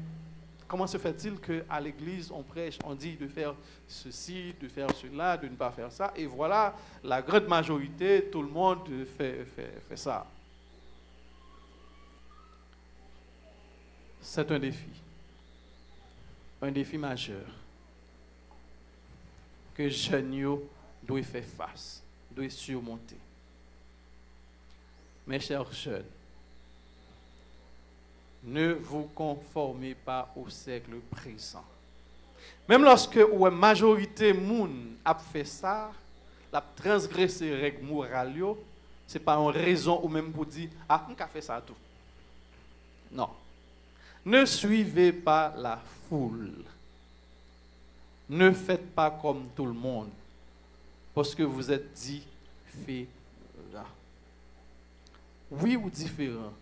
[SPEAKER 1] comment se fait-il qu'à l'église, on prêche, on dit de faire ceci, de faire cela, de ne pas faire ça, et voilà, la grande majorité, tout le monde fait ça. C'est un défi majeur, que les jeunes doivent faire face, doivent surmonter. Mes chers jeunes, ne vous conformez pas au siècle présent. Même lorsque la majorité des gens a fait ça, la transgressé les règles morales, ce n'est pas une raison ou même pour dire « Ah, on a fait ça tout ». Non. Ne suivez pas la foule. Ne faites pas comme tout le monde. parce que vous êtes différents. Oui, ou différents.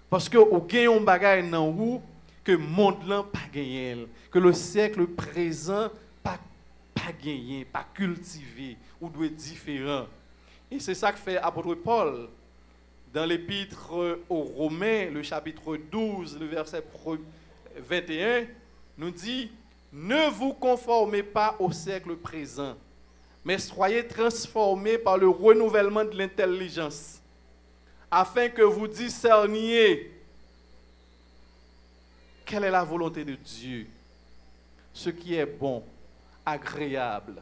[SPEAKER 1] Parce que vous gagnez un bagage dans vous que le monde n'a pas gagné, que le siècle présent pas gagné, pas cultivé, ou doit être différent. Et c'est ça que fait l'apôtre Paul dans l'épître aux Romains, le chapitre 12, le verset 21, nous dit « Ne vous conformez pas au siècle présent, mais soyez transformés par le renouvellement de l'intelligence, afin que vous discerniez quelle est la volonté de Dieu, ce qui est bon, agréable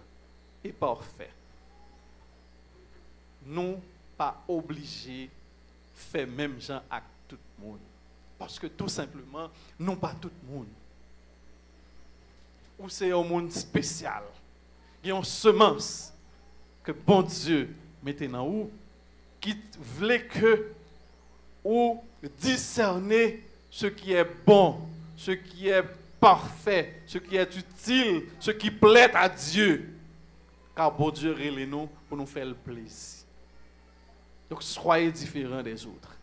[SPEAKER 1] et parfait. » Nous pas obligés de faire même gens avec tout le monde. Parce que tout simplement, nous pas tout le monde. Ou c'est un monde spécial. Il y a une semence que bon Dieu mettait dans vous, qui voulait que ou discerner ce qui est bon, ce qui est parfait, ce qui est utile, ce qui plaît à Dieu. Car bon Dieu relève nous pour nous faire le plaisir. Donc soyez différents des autres.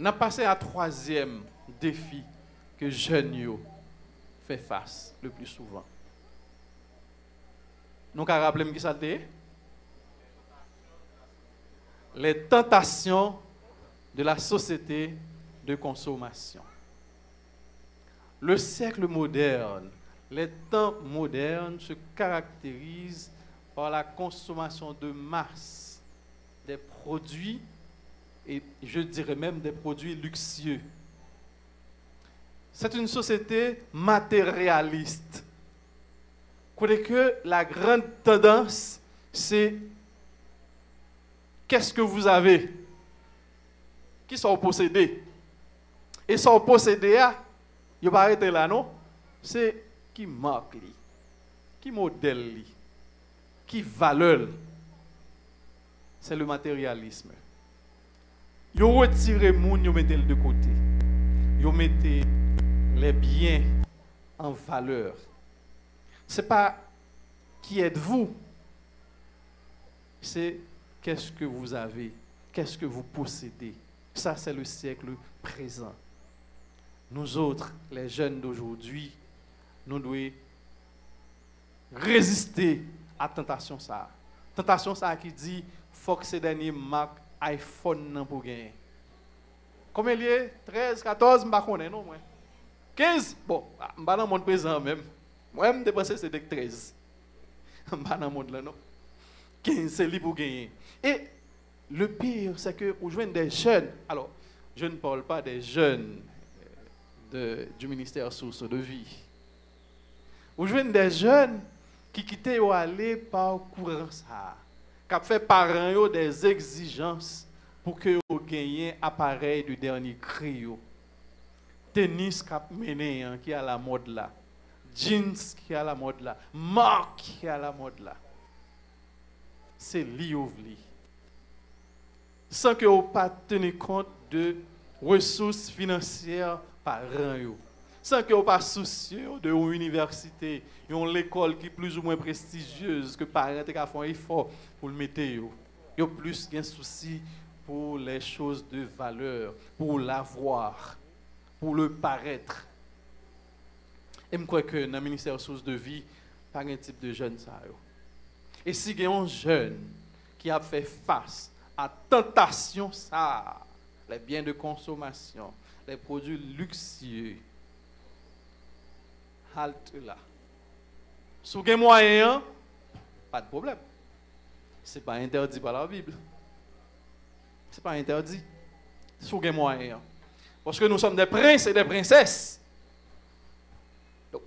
[SPEAKER 1] On a passé à troisième défi que jeunes fait face le plus souvent. Nous avons rappelé qui ça était? Les tentations de la société de consommation. Le siècle moderne, les temps modernes se caractérisent par la consommation de masse des produits, et je dirais même des produits luxueux. C'est une société matérialiste. Vous connaissez que la grande tendance, c'est qu'est-ce que vous avez? Qui sont possédés? Et sont possédés, il va arrêter là, non? C'est qui marque, qui modèle, qui valeur. C'est le matérialisme. Ils retirent les gens, ils mettent de côté. Ils mettent les biens en valeur. Ce n'est pas qui êtes-vous, c'est qu'est-ce que vous avez, qu'est-ce que vous possédez. Ça, c'est le siècle présent. Nous autres, les jeunes d'aujourd'hui, nous devons résister à la tentation ça. Tentation ça qui dit, il faut que ces derniers marques iPhone pour gagner. Combien il y a? 13, 14, je ne sais pas, non, moi. 15? Bon, je ne suis pas dans le monde présent même. Moi, je me dépense, c'est 13. Je ne suis pas dans le monde là, non. 15, c'est libre pour gagner. Et le pire, c'est que vous jouez des jeunes. Alors, je ne parle pas des jeunes du ministère Source de Vie. Vous jouez des jeunes qui quittent ou aller par courant ça. Qui fait parents des exigences pour que vous gagniez appareil du dernier cri. Tennis cap mené qui est à la mode là. Jeans qui est à la mode là. Marque qui est à la mode là. C'est li ou vli. Sans que vous pas tenir compte de ressources financières par an. Sans que vous pas soucieux de une université, une école qui est plus ou moins prestigieuse, que parents qui font un effort pour le mettre. Ils ont plus de soucis pour les choses de valeur, pour l'avoir, pour le paraître. Et je crois que dans le ministère Source de Vie, pas un type de jeune ça. Et si il y a un jeune qui a fait face à la tentation, ça, les biens de consommation, les produits luxueux, halte là. Si vous avez moyen, pas de problème. Ce n'est pas interdit par la Bible. Ce n'est pas interdit. Si vous avez moyen. Parce que nous sommes des princes et des princesses. Donc,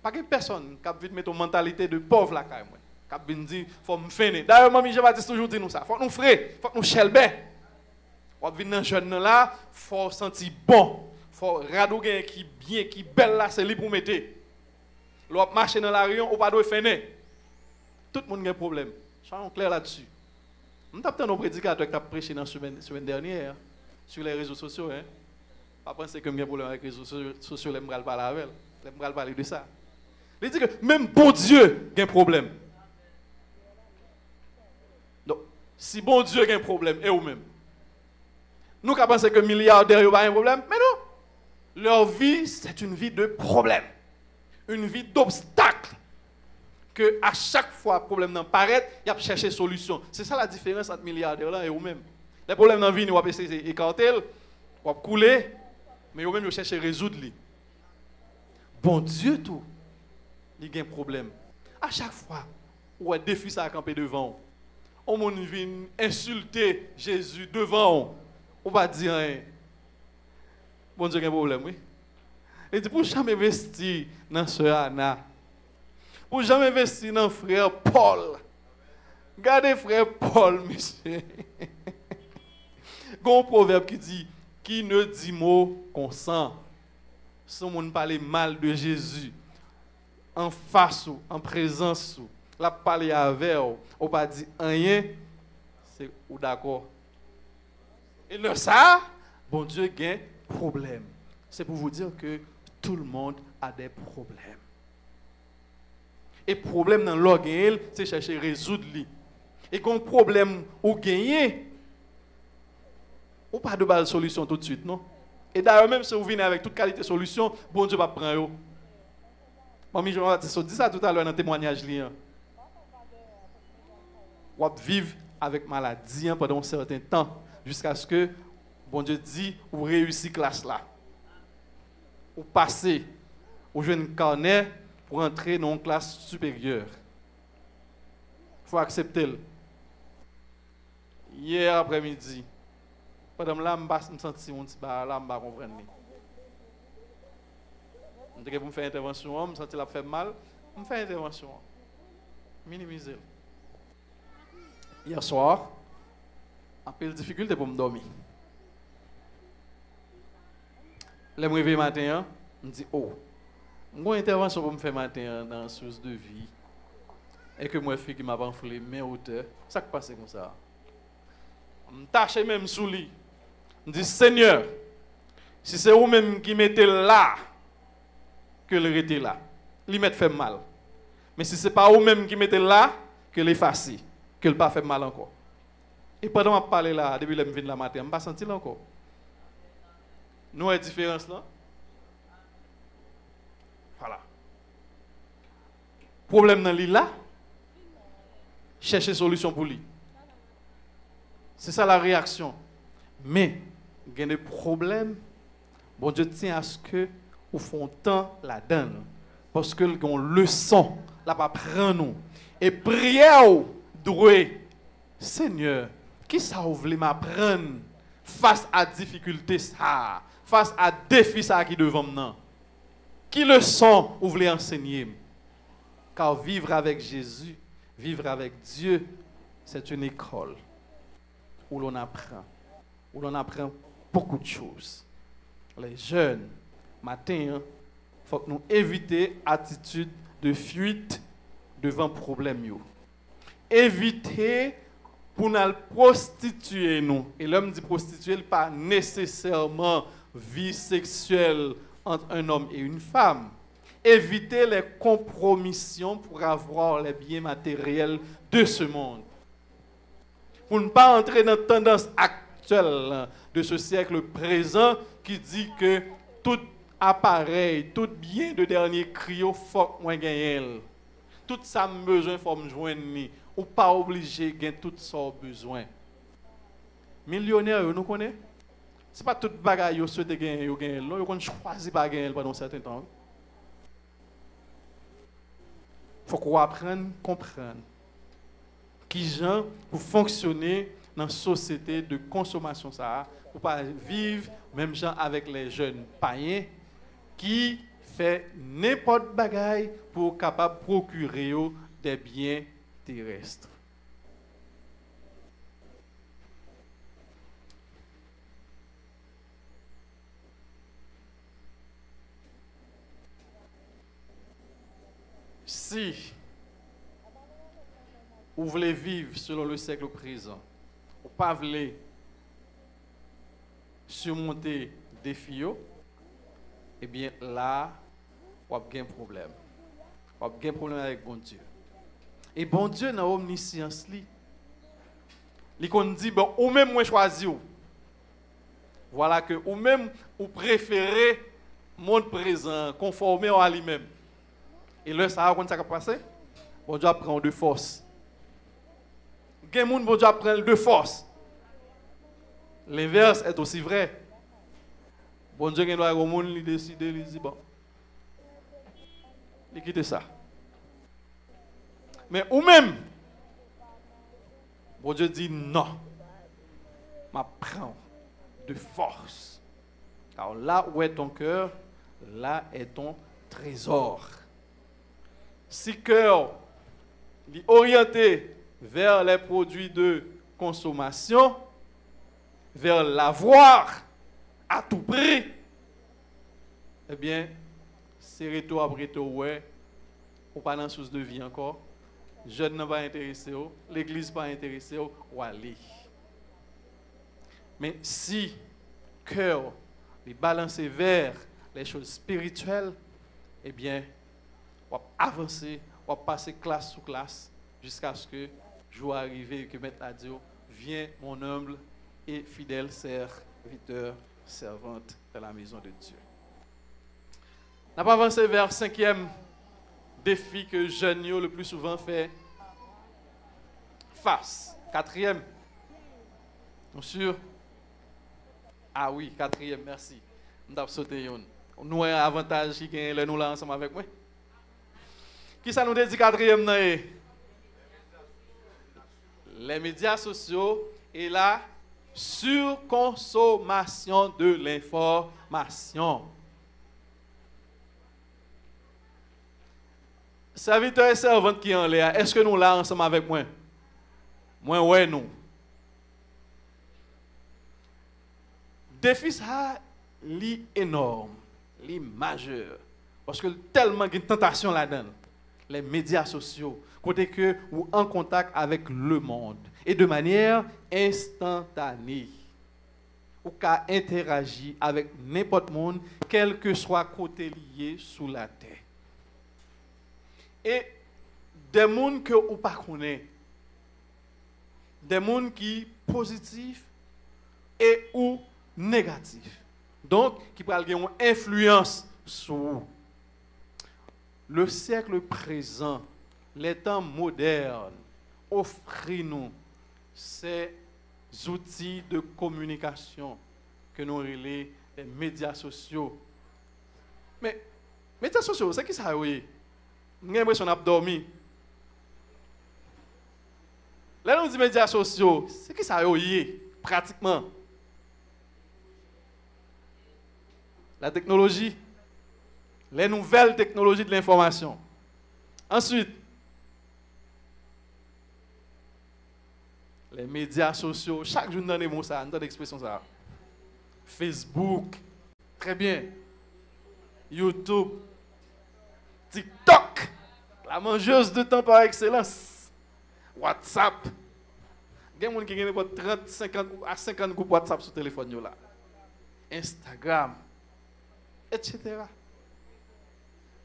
[SPEAKER 1] pas que personne qui a vite mettre une mentalité de pauvre là, quand même. Qui a dit, il faut me faire. D'ailleurs, Mamie Jean-Baptiste toujours dit nous ça. Il faut nous faire, il faut nous chelber. On va venir dans jeune là, il faut sentir bon. Il faut radouer qui bien, qui belle là, c'est lui pour mettre. L'on marche dans la rue, on pas doit faire. Tout le monde a un problème. Soyons clairs là-dessus. Nous avons nos prédicateurs qui ont prêché dans la semaine dernière sur les réseaux sociaux. Hein. Pas penser que j'ai un problème avec les réseaux sociaux, je ne vais pas parler avec eux. Je vais parler de ça. Il dit que même bon Dieu a un problème. Donc, si bon Dieu a un problème, et vous-même, nous qui pensons que milliardaires n'ont pas un problème, mais non. Leur vie, c'est une vie de problème. Une vie d'obstacle. Que à chaque fois que le problème apparaît, il y a chercher solution. C'est ça la différence entre milliardaires et vous-même. Les problèmes dans la vie, nous allons essayer d'écarter, nous allons couler, mais vous-même, vous cherchez à résoudre. Bon Dieu, tout, il y a un problème. À chaque fois, où un défi ça a campé devant, on vient insulter Jésus devant, on va dire, bon Dieu, il y a un problème, oui. Il dit, pour jamais investir dans sœur Anna, pour jamais investir dans frère Paul. Regardez frère Paul, monsieur. Il y a un proverbe qui dit, qui ne dit mot consent. Si on parle mal de Jésus, en face ou en présence ou, la parler avec ou pas dit rien, c'est ou d'accord. Et là ça, bon Dieu a un problème. C'est pour vous dire que tout le monde a des problèmes. Et le problème dans l'orgueil, c'est chercher à résoudre lui. Et quand le problème ou gagner, ou pas de bonne solution tout de suite, non? Et d'ailleurs, même si vous venez avec toute qualité de solution, bon Dieu va prendre. Mamie Jean-Baptiste dit ça tout à l'heure dans le témoignage. Vous vivre avec maladie pendant un certain temps, jusqu'à ce que, bon Dieu dit, vous réussissez classe là. Vous passez au jeune carnet pour entrer dans une classe supérieure. Il faut accepter. Hier après-midi, pendant là, je me sens un petit peu là, je ne comprends pas. Je me faire intervention, je me sens que ça fait mal, je me fais intervention. Minimiser. Hier soir, un peu de difficulté pour me dormir. Je me réveille matin, je me dis, oh, j'ai une intervention pour me faire matin dans la source de vie. Et que moi, fille qui m'a enflé mes hauteurs, ça qui passe comme ça. Je me tâche même sous lui. Je dis, Seigneur, si c'est vous-même qui mettez là, que le était là, il m'a fait mal. Mais si ce n'est pas vous-même qui mettez là, que l'effacer, que le pas fait mal encore. Et pendant que je parle là, depuis que je viens de la matin, je ne pas senti encore. Nous avons une différence là. Voilà. Problème dans l'île là, chercher solution pour lui. C'est ça la réaction. Mais, il y a des problèmes. Bon Dieu tient à ce que vous font tant la donne. Parce que les leçons, là, pas prendre nous. Et prière, doué, Seigneur, qui ça vous voulez m'apprendre face à difficulté ça, face à défi ça qui devant nous? Qui leçon vous voulez enseigner? Car vivre avec Jésus, vivre avec Dieu, c'est une école où l'on apprend beaucoup de choses. Les jeunes, matin, il faut que nous éviter l'attitude de fuite devant le problème. Éviter pour nous prostituer nous. Et l'homme dit prostituer, pas nécessairement vie sexuelle entre un homme et une femme. Éviter les compromissions pour avoir les biens matériels de ce monde. Pour ne pas entrer dans la tendance actuelle de ce siècle présent qui dit que tout appareil, tout bien de dernier cri, il faut que moi gagne. Tout ça besoin faut me joindre. Ou pas obligé de gagner tout ça besoin. Millionnaire, nous connaissons. Ce n'est pas toute bagaille que vous souhaitez gagner, vous choisissez pas gagner pendant un certain temps. Il faut qu'on apprenne à comprendre qui gens pour fonctionner dans une société de consommation ça, pour pas vivre même gens avec les jeunes païens qui fait n'importe bagaille pour capable procurer des biens terrestres. Si vous voulez vivre selon le siècle présent, ou pas voulez surmonter des défis, eh bien là, vous avez un problème. on a un problème avec bon Dieu. Et bon Dieu, dans l'omniscience, il dit, bon, ou même moi choisi. Voilà que, ou même, ou préférez le monde présent, conformé à lui-même. Et là, ça va ça passer? Bon Dieu prend de force. Quel monde bon Dieu prend de force? L'inverse est aussi vrai. Bon Dieu, il au monde, il décide, il dit, bon, il quitte ça. Mais ou même, bon Dieu dit non. Ma prends de force. Alors là où est ton cœur, là est ton trésor. Si cœur est orienté vers les produits de consommation, vers l'avoir à tout prix, eh bien, c'est retour après retour, ouais, ou pas dans source de vie encore. Jeune n'a pas intéressé, l'église pas intéressé, ou aller. Mais si cœur est balancé vers les choses spirituelles, eh bien, on va avancer, on va passer classe sous classe jusqu'à ce que jour arrive et que Maître a dit, viens mon humble et fidèle serviteur, servante de la maison de Dieu. On va avancer vers le 5e défi que jeunes le plus souvent fait face. 4e. Bien sûr. Ah oui, 4e, merci. Nous avons sauté une. Nous avons un avantage qui est nous là ensemble avec moi. Qui ça nous dit 4e? Les médias sociaux et la surconsommation de l'information. Serviteurs et servantes qui en l'air, est-ce que nous là ensemble avec moi? Moi, ouais, nous. Défi ça, li énorme, li majeur. Parce que tellement de tentation là-dedans. Les médias sociaux, côté que ou en contact avec le monde et de manière instantanée. Ou qu'à interagir avec n'importe monde, quel que soit côté lié sous la terre. Et des mondes que ou pas connaît, des mondes qui positifs et ou négatifs. Donc qui peut avoir une influence sur vous. Le siècle présent, les temps modernes, offrent nous ces outils de communication que nous relèvons les médias sociaux. Mais les médias sociaux, c'est qui ça? Oui. J'ai l'impression qu'on a dormi. Là, on dit médias sociaux, c'est qui ça? Oui, pratiquement. La technologie. Les nouvelles technologies de l'information. Ensuite, les médias sociaux. Chaque jour, nous avons des mots, ça, nous avons d'expression ça. Facebook, très bien. YouTube, TikTok, la mangeuse de temps par excellence. WhatsApp. Il y a des gens qui ont 30, 50 à 50 groupes WhatsApp sur le téléphone. Là. Instagram, etc.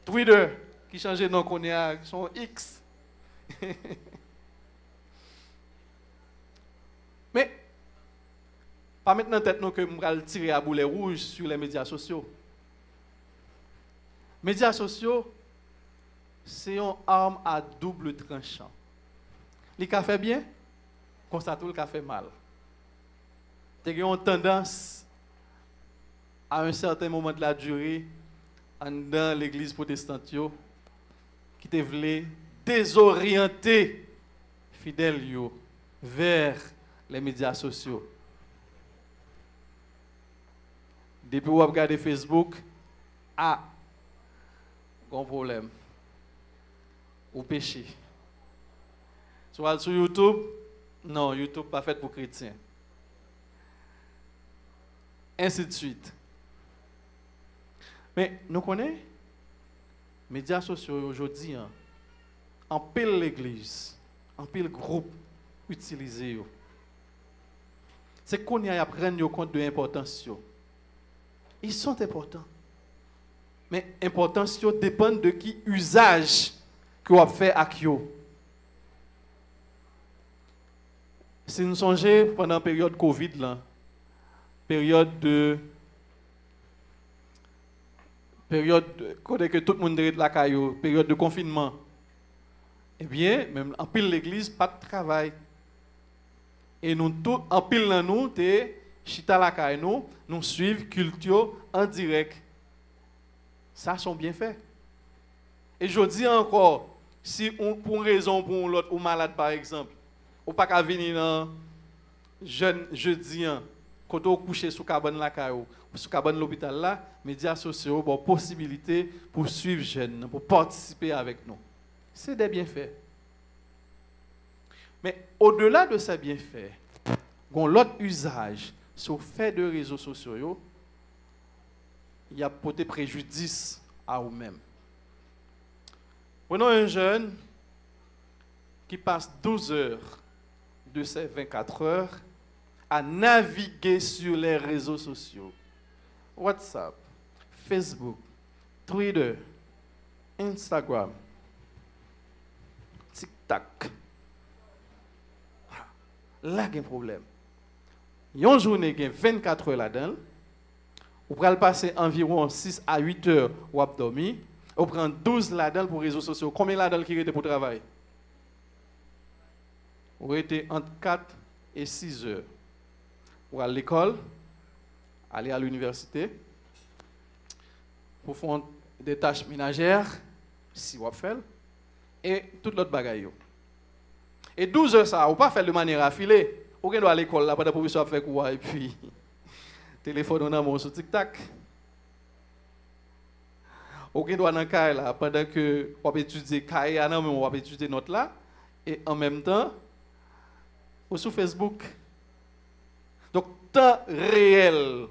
[SPEAKER 1] Twitter, qui change de nom qu'on a, son X. Mais, pas maintenant tête nous que nous allons tirer à boulet rouge sur les médias sociaux. Les médias sociaux, c'est une arme à double tranchant. Les cas fait bien, constate le cas fait mal. Il y a une tendance à un certain moment de la durée dans l'église protestante qui te voulait désorienter fidèles vers les médias sociaux. Depuis vous regardez Facebook, grand problème. Ou péché. Soit sur YouTube, non, YouTube pas fait pour chrétiens. Ainsi de suite. Mais nous connaissons les médias sociaux aujourd'hui, en pile l'église, en pile groupe utilisé. C'est qu'on y a à prendre compte de l'importance. Ils sont importants. Mais l'importance dépend de qui usage que vous fait avec eux. Si nous songeons pendant la période Covid, là, période que tout le monde est la caillou, période de confinement, eh bien, même en pile l'église, pas de travail. Et nous, tout, en pile dans nous, chita la caillou, nous suivons culture en direct. Ça, sont bien fait. Et je dis encore, si pour une raison, pour l'autre, ou malade par exemple, ou pas qu'à venir dans jeudi, quand on couche sous cabane la caillou, sous cabane l'hôpital là, médias sociaux, bon possibilité pour suivre jeune, pour participer avec nous. C'est des bienfaits. Mais au-delà de ces bienfaits, l'autre usage sur fait de réseaux sociaux, il y a porté préjudice à vous-même. Prenons un jeune qui passe 12 heures de ces 24 heures à naviguer sur les réseaux sociaux. WhatsApp, Facebook, Twitter, Instagram, TikTok. Là, il y a un problème. Une journée, il y a 24 heures là-dedans. Vous pouvez passer environ 6 à 8 heures ou à dormir. Vous prenez 12 là-dedans pour les réseaux sociaux. Combien là-dedans qui étaient pour le travail? Vous étiez entre 4 et 6 heures. Pour aller à l'école, aller à l'université, pour faire des tâches ménagères, si vous faites, et toute l'autre bagaille. Et 12 heures, ça, vous ne pouvez pas faire de manière affilée. Vous pouvez aller à l'école, là, pendant que vous faire quoi, et puis, téléphone en amont sur TikTok. Vous pouvez aller dans le cas, là, pendant que vous étudiez le cas, vous étudiez notre là, et en même temps, ou sur Facebook. Donc, temps réel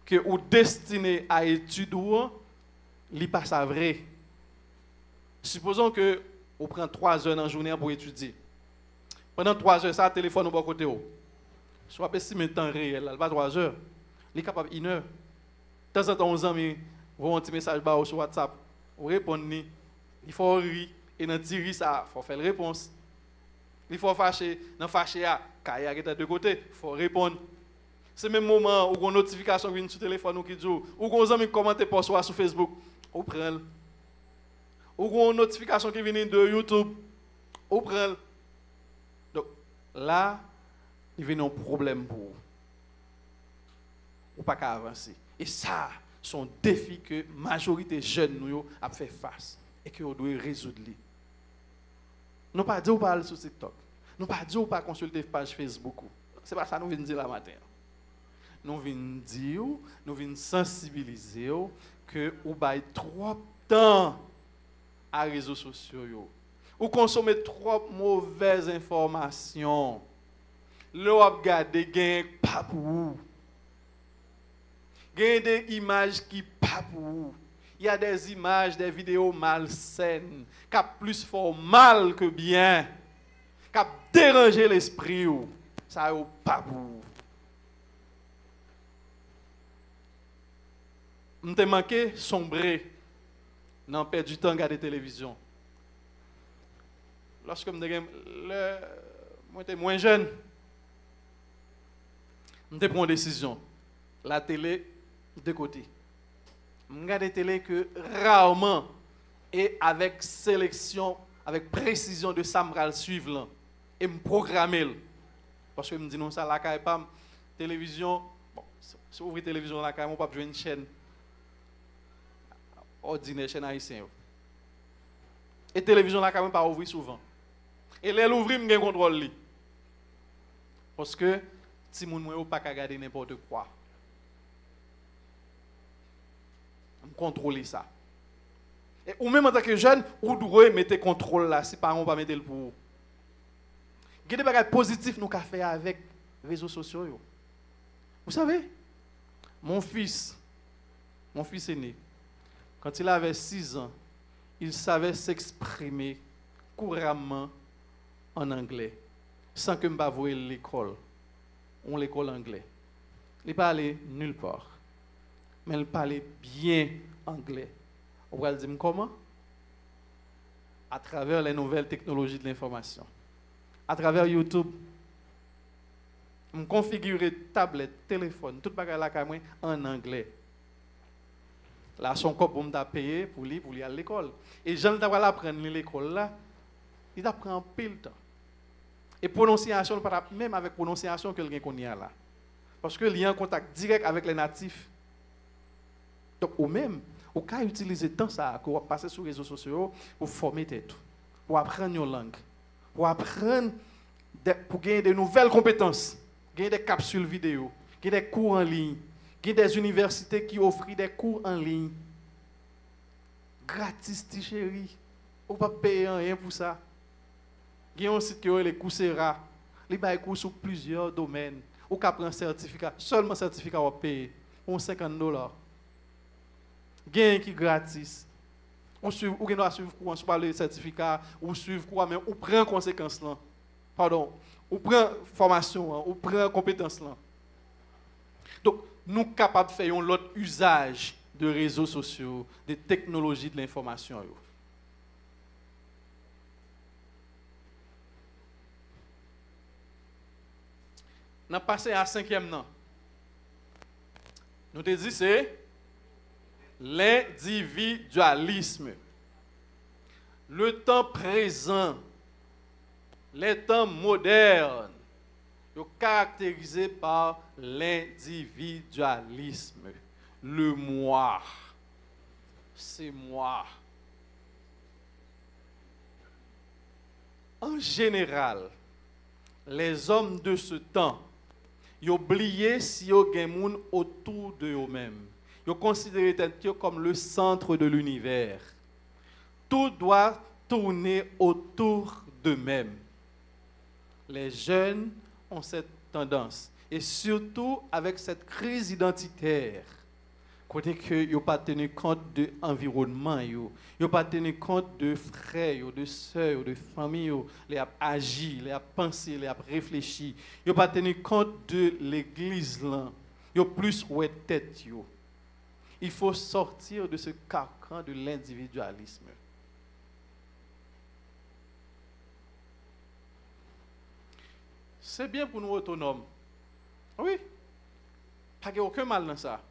[SPEAKER 1] que vous destiné à étudier, il n'est pas ça vrai. Supposons que vous prenez 3 heures dans la journée pour étudier. Pendant 3 heures, ça, le téléphone au bon côté. Soit estimer le temps réel, pas 3 heures. Il est capable 1 heure. De temps en temps, aux amis, vous un petit message sur WhatsApp. Vous répondez, il faut rire, et dans tirer ça, il faut faire la réponse. Il faut fâcher, dans fâcher, quand il y a de côté, il faut répondre. C'est le même moment où une notification vient sur le téléphone ou qui dit, ou qu'on amis commenter pour soi sur Facebook, ou prend. Ou une notification qui vient de YouTube, ou prend. Donc là, il vient un problème pour vous. Ou pas qu'à avancer. Et ça, c'est un défi que la majorité des jeunes nous a fait face et que nous devons résoudre. Nous ne pas dire pas aller sur TikTok. Nous ne pas dire pas consulter la page Facebook. Ce n'est pas ça que nous venons dire la matin. Nous venons dire, nous venons sensibiliser que vous avez trop de temps à les réseaux sociaux. Vous consommez trop mauvaises informations. Vous regardez, gain pas pour vous. Gain des images qui pas pour vous. Il y a des images, des vidéos malsaines, qui ont plus fort mal que bien, qui ont dérangé l'esprit. Ça n'est pas pour vous. Je t'ai manqué sombrer, n'en perdre du temps à regarder la télévision. Lorsque moi j'étais moins jeune, je prends une décision. La télé, de côté. Je regarde la télé que rarement et avec sélection, avec précision de ça, je vais suivre là, et me programmer. Parce que je me dis non, ça, la caille pas, télévision, bon, si vous ouvrez la télévision, la caille, on ne peut pas jouer une chaîne. Ordinaire, chaîne haïtienne. Et télévision, la caille, pas ouvrir souvent. Et les l'ouvrir, je contrôle. Parce que si mon ne pas regarder n'importe quoi. Je contrôler ça. Et ou même en tant que jeune, vous devez mettre contrôle là, si parents pas mettre le pour vous. Il y a des bagages positifs nous avons fait avec les réseaux sociaux. Vous savez, mon fils aîné, quand il avait 6 ans, il savait s'exprimer couramment en anglais, sans que je ne voie l'école. On l'école anglais. Il ne parlait nulle part. Mais il parlait bien anglais. On va dire comment? à travers les nouvelles technologies de l'information. À travers YouTube, je configure tablette, téléphone, tout bagage là en anglais. Là, son corps pour me payer pour aller à l'école. Et Jean t'a apprendre l'école là, il apprend pile temps. Et prononciation, même avec prononciation que quelqu'un connaît là. Parce que il y a un contact direct avec les natifs. Donc, ou même, au cas utiliser tant ça, qu'on va passer sur les réseaux sociaux pour former tête, pour apprendre une langue, pour apprendre, pour gagner de nouvelles compétences, gagner des capsules vidéo, gagner des cours en ligne, gagner des universités qui offrent des cours en ligne. Gratis, chérie. On ne peut pas payer rien pour ça. Il y a un site qui est les Coursera. Les bails cours sur plusieurs domaines. Ou qu'à prendre un certificat, seulement certificat on paye pour $50. Gain qui gratis. On suit ou doit suivre cours sur le certificat ou suivre cours mais on prend conséquence là. Pardon, on prend formation, on prend compétence là. Donc nous sommes capables de faire un autre usage de réseaux sociaux, de technologies de l'information. Nous avons passé à 5e an. Nous avons dit c'est l'individualisme. Le temps présent, les temps modernes, sont caractérisés par l'individualisme. Le moi. C'est moi. En général, les hommes de ce temps, ils oublient si ils ont des gens autour de eux-mêmes. Ils considèrent comme le centre de l'univers. Tout doit tourner autour d'eux-mêmes. Les jeunes ont cette tendance. Et surtout avec cette crise identitaire. Côté que ils n'ont pas tenu compte de l'environnement, ils n'ont pas tenu compte de frères, de sœurs, de familles, les ont agi, les ont pensé, les ont réfléchi. Ils n'ont pas tenu compte de l'église là. Ils ont plus ouais tête. Il faut sortir de ce carcan de l'individualisme. C'est bien pour nous autonomes. Oui. Pas qu'il y a aucun mal dans ça.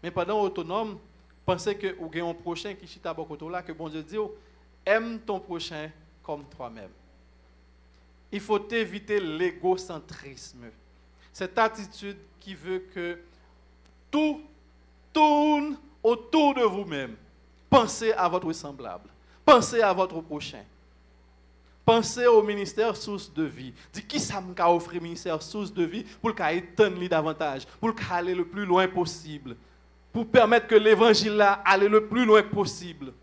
[SPEAKER 1] Mais pendant autonome, pensez que vous avez un prochain qui chita beaucoup là, que bon Dieu dit, aime ton prochain comme toi-même. Il faut éviter l'égocentrisme. Cette attitude qui veut que tout tourne autour de vous-même. Pensez à votre semblable. Pensez à votre prochain. Pensez au ministère source de vie. Dites qui ça m'a offert ministère source de vie pour qu'il étende davantage, pour qu'il aille le plus loin possible. Pour permettre que l'évangile là aille le plus loin possible.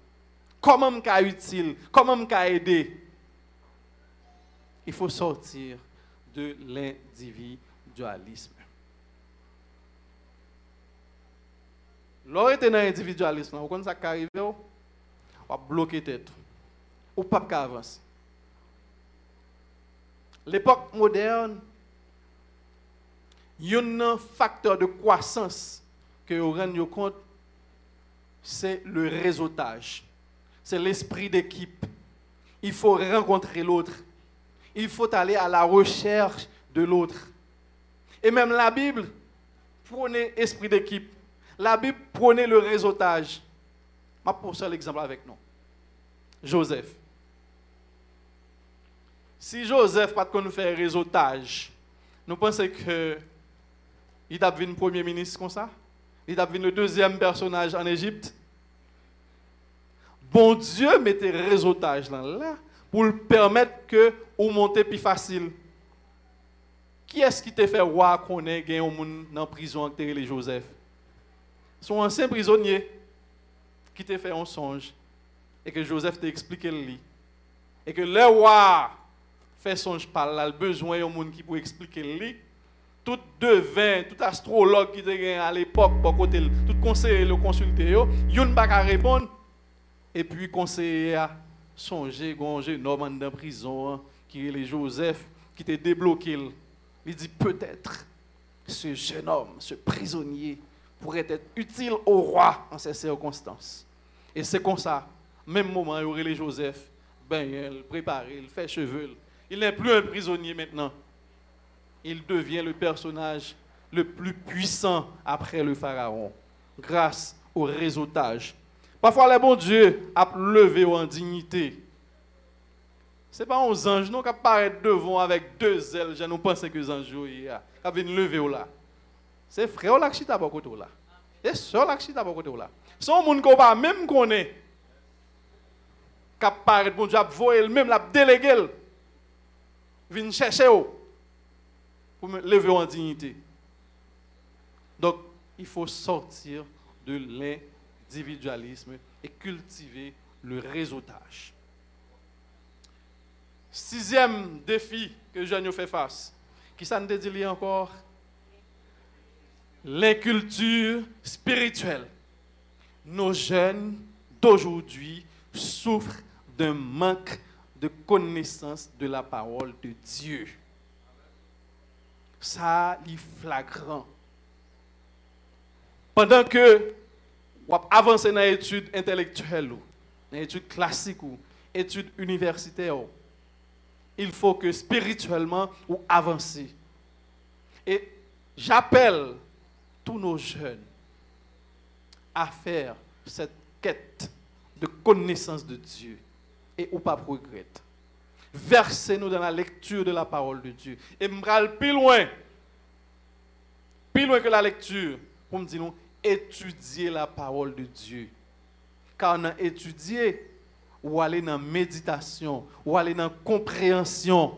[SPEAKER 1] Comment me est utile, comment me aider. Il faut sortir de l'individualisme. Lorsque vous êtes dans l'individualisme, vous connaissez ça qui arrive, vous bloquez tête. Ou pas qu'avance. L'époque moderne, il y a un facteur de croissance que vous rendez compte, c'est le réseautage. C'est l'esprit d'équipe. Il faut rencontrer l'autre. Il faut aller à la recherche de l'autre. Et même la Bible prenait esprit d'équipe. La Bible prenait le réseautage. Je vais poser l'exemple avec nous. Joseph. Si Joseph n'a pas de faire réseautage, nous pensons que il a devenu premier ministre comme ça. Il a devenu le deuxième personnage en Égypte. Bon Dieu mettait réseautage là pour le permettre que vous montez plus facile. Qui est-ce qui t'a fait roi qu'on ait gagné au monde dans la prison avec les Joseph? Son ancien prisonnier qui t'a fait un songe et que Joseph t'a expliqué le lit. Et que le roi fait songe par là, le besoin de monde qui peut expliquer le lit. Tout devin, tout astrologue qui était à l'époque, tout conseiller le consulter, il n'a pas répondre. Et puis conseiller a songé, un homme dans la prison, qui est Joseph, qui était débloqué. Il dit peut-être ce jeune homme, ce prisonnier, pourrait être utile au roi en ces circonstances. Et c'est comme ça, même moment, il y aurait les Joseph, il prépare, il fait cheveux. Il n'est plus un prisonnier maintenant. Il devient le personnage le plus puissant après le pharaon, grâce au réseautage. Parfois, le bon Dieu a levé en dignité. Ce n'est pas un ange qui apparaît devant avec deux ailes. Je ne pense que les anges viennent lever là. C'est frère là qui est à côté là. Et soeur là qui est à côté là. Son monde qu'on pas même connaît. Qui apparaît, bon Dieu a voyé même la délégué. Vient chercher pour me lever en dignité. Donc, il faut sortir de l'individualisme et cultiver le réseautage. 6e défi que je nous fais face. Qui ça nous dit encore? L'inculture spirituelle. Nos jeunes d'aujourd'hui souffrent d'un manque de connaissance de la parole de Dieu. Ça, il est flagrant. Pendant que vous avancez dans les études intellectuelles, dans les études classiques ou études universitaires, il faut que spirituellement vous avancez. Et j'appelle tous nos jeunes à faire cette quête de connaissance de Dieu et ou pas progrette. Versez-nous dans la lecture de la parole de Dieu. Et m'bral plus loin que la lecture, pour me dire nous, étudier la parole de Dieu. Car on a étudié, ou aller dans la méditation, ou aller dans la compréhension.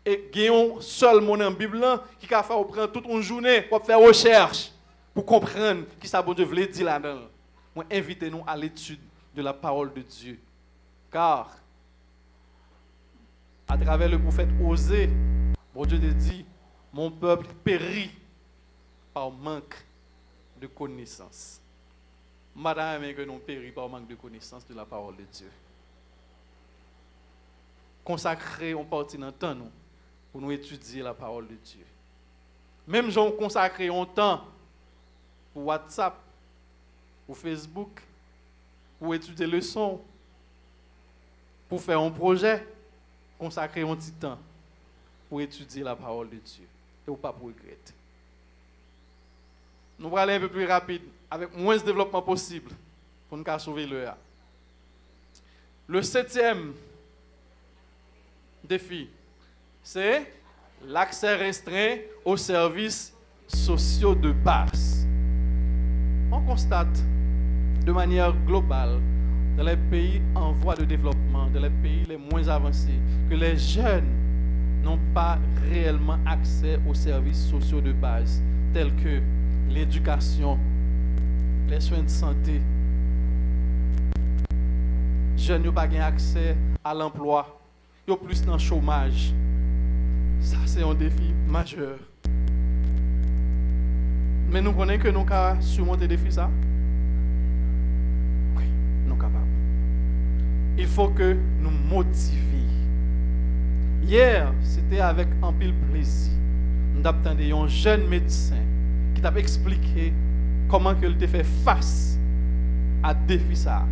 [SPEAKER 1] Et il y a un seul mot dans la Bible qui a fait prendre toute une journée pour faire recherche, pour comprendre ce que ça bon Dieu voulait dire là-dedans. Moi, invitez-nous à l'étude de la parole de Dieu. Car, à travers le prophète Osée, bon Dieu te dit, mon peuple périt par manque de connaissance. Madame, que nous périt par manque de connaissance de la parole de Dieu. Consacrer une partie de temps nous pour nous étudier la parole de Dieu. Même gens consacrer un temps pour WhatsApp, pour Facebook, pour étudier les leçons, pour faire un projet, consacrer un petit temps pour étudier la parole de Dieu. Et pas pour regretter. Nous allons aller un peu plus rapide, avec moins de développement possible, pour nous sauver l'heure. Le 7e défi, c'est l'accès restreint aux services sociaux de base. On constate de manière globale, dans les pays en voie de développement, dans les pays les moins avancés, que les jeunes n'ont pas réellement accès aux services sociaux de base, tels que l'éducation, les soins de santé. Les jeunes n'ont pas accès à l'emploi, ils ont plus dans le chômage. Ça, c'est un défi majeur. Mais nous connaissons que nous avons surmonté le défi, ça? Oui, nous sommes capables. Il faut que nous motivions. Hier, c'était avec un pile plaisir. Nous avons entendu un jeune médecin qui t'a expliqué comment il t'a fait face à défi ça,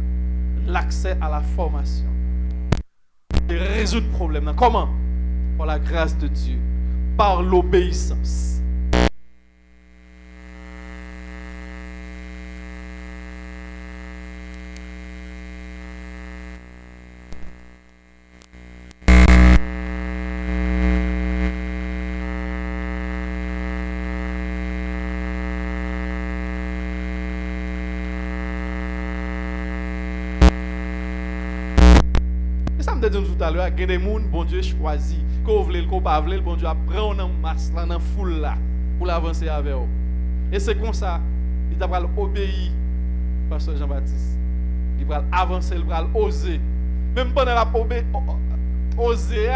[SPEAKER 1] l'accès à la formation. Et résoudre le problème. Comment? Par la grâce de Dieu, par l'obéissance. Tout à l'heure, il y a des gens, bon Dieu choisit, qu'on veut, qu'on pas veut, bon Dieu prend dans masse là, dans foule là, pour l'avancer avec eux. Et c'est comme ça, il va obéir, Pasteur Jean-Baptiste. Il va avancer, il va oser. Même pendant la oser,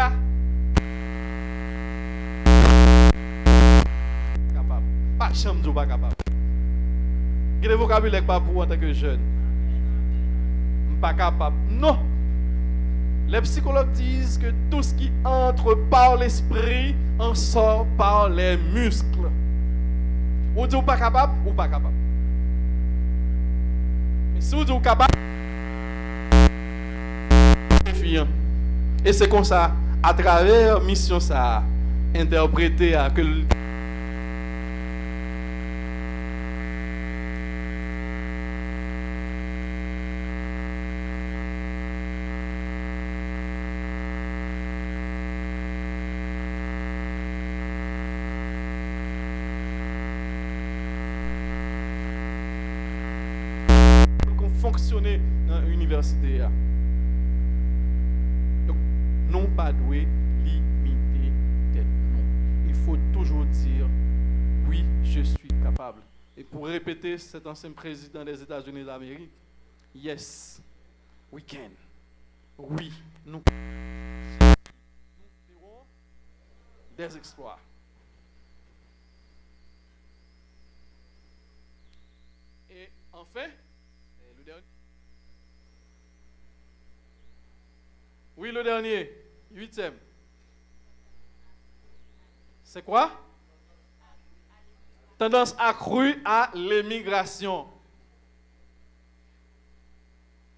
[SPEAKER 1] capable. Pas chambre, pas capable. Il y a des vocabulaires pas pour en tant que jeune. Pas capable. Non. Les psychologues disent que tout ce qui entre par l'esprit en sort par les muscles. Ou dit ou pas capable, ou pas capable. Mais si vous dites capable, défi. Hein. Et c'est comme ça, à travers mission ça, interprété à que fonctionner dans l'université. Donc, non pas doué limiter tête. Non. Il faut toujours dire oui, je suis capable. Et pour répéter cet ancien président des États-Unis d'Amérique, yes, we can. Oui, nous ferons des exploits. Et enfin, le dernier. Oui, le dernier, 8e. C'est quoi? Tendance accrue à l'émigration.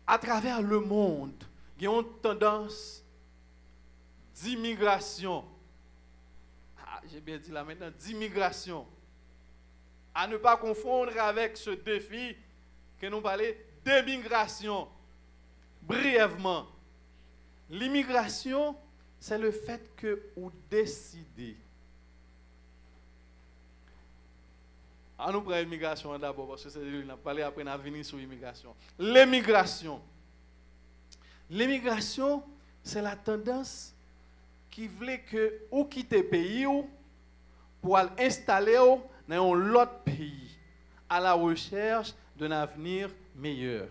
[SPEAKER 1] À travers le monde, il y a une tendance d'immigration. Ah, j'ai bien dit là maintenant, d'immigration. À ne pas confondre avec ce défi que nous parlons d'émigration. Brièvement, l'immigration, c'est le fait que vous décidez. Nous prenons l'immigration d'abord, parce que c'est lui qui a parlé, après on a venir sur l'immigration. L'émigration. L'émigration, c'est la tendance qui voulait que vous quittez le pays pour aller installer dans un autre pays, à la recherche d'un avenir meilleur.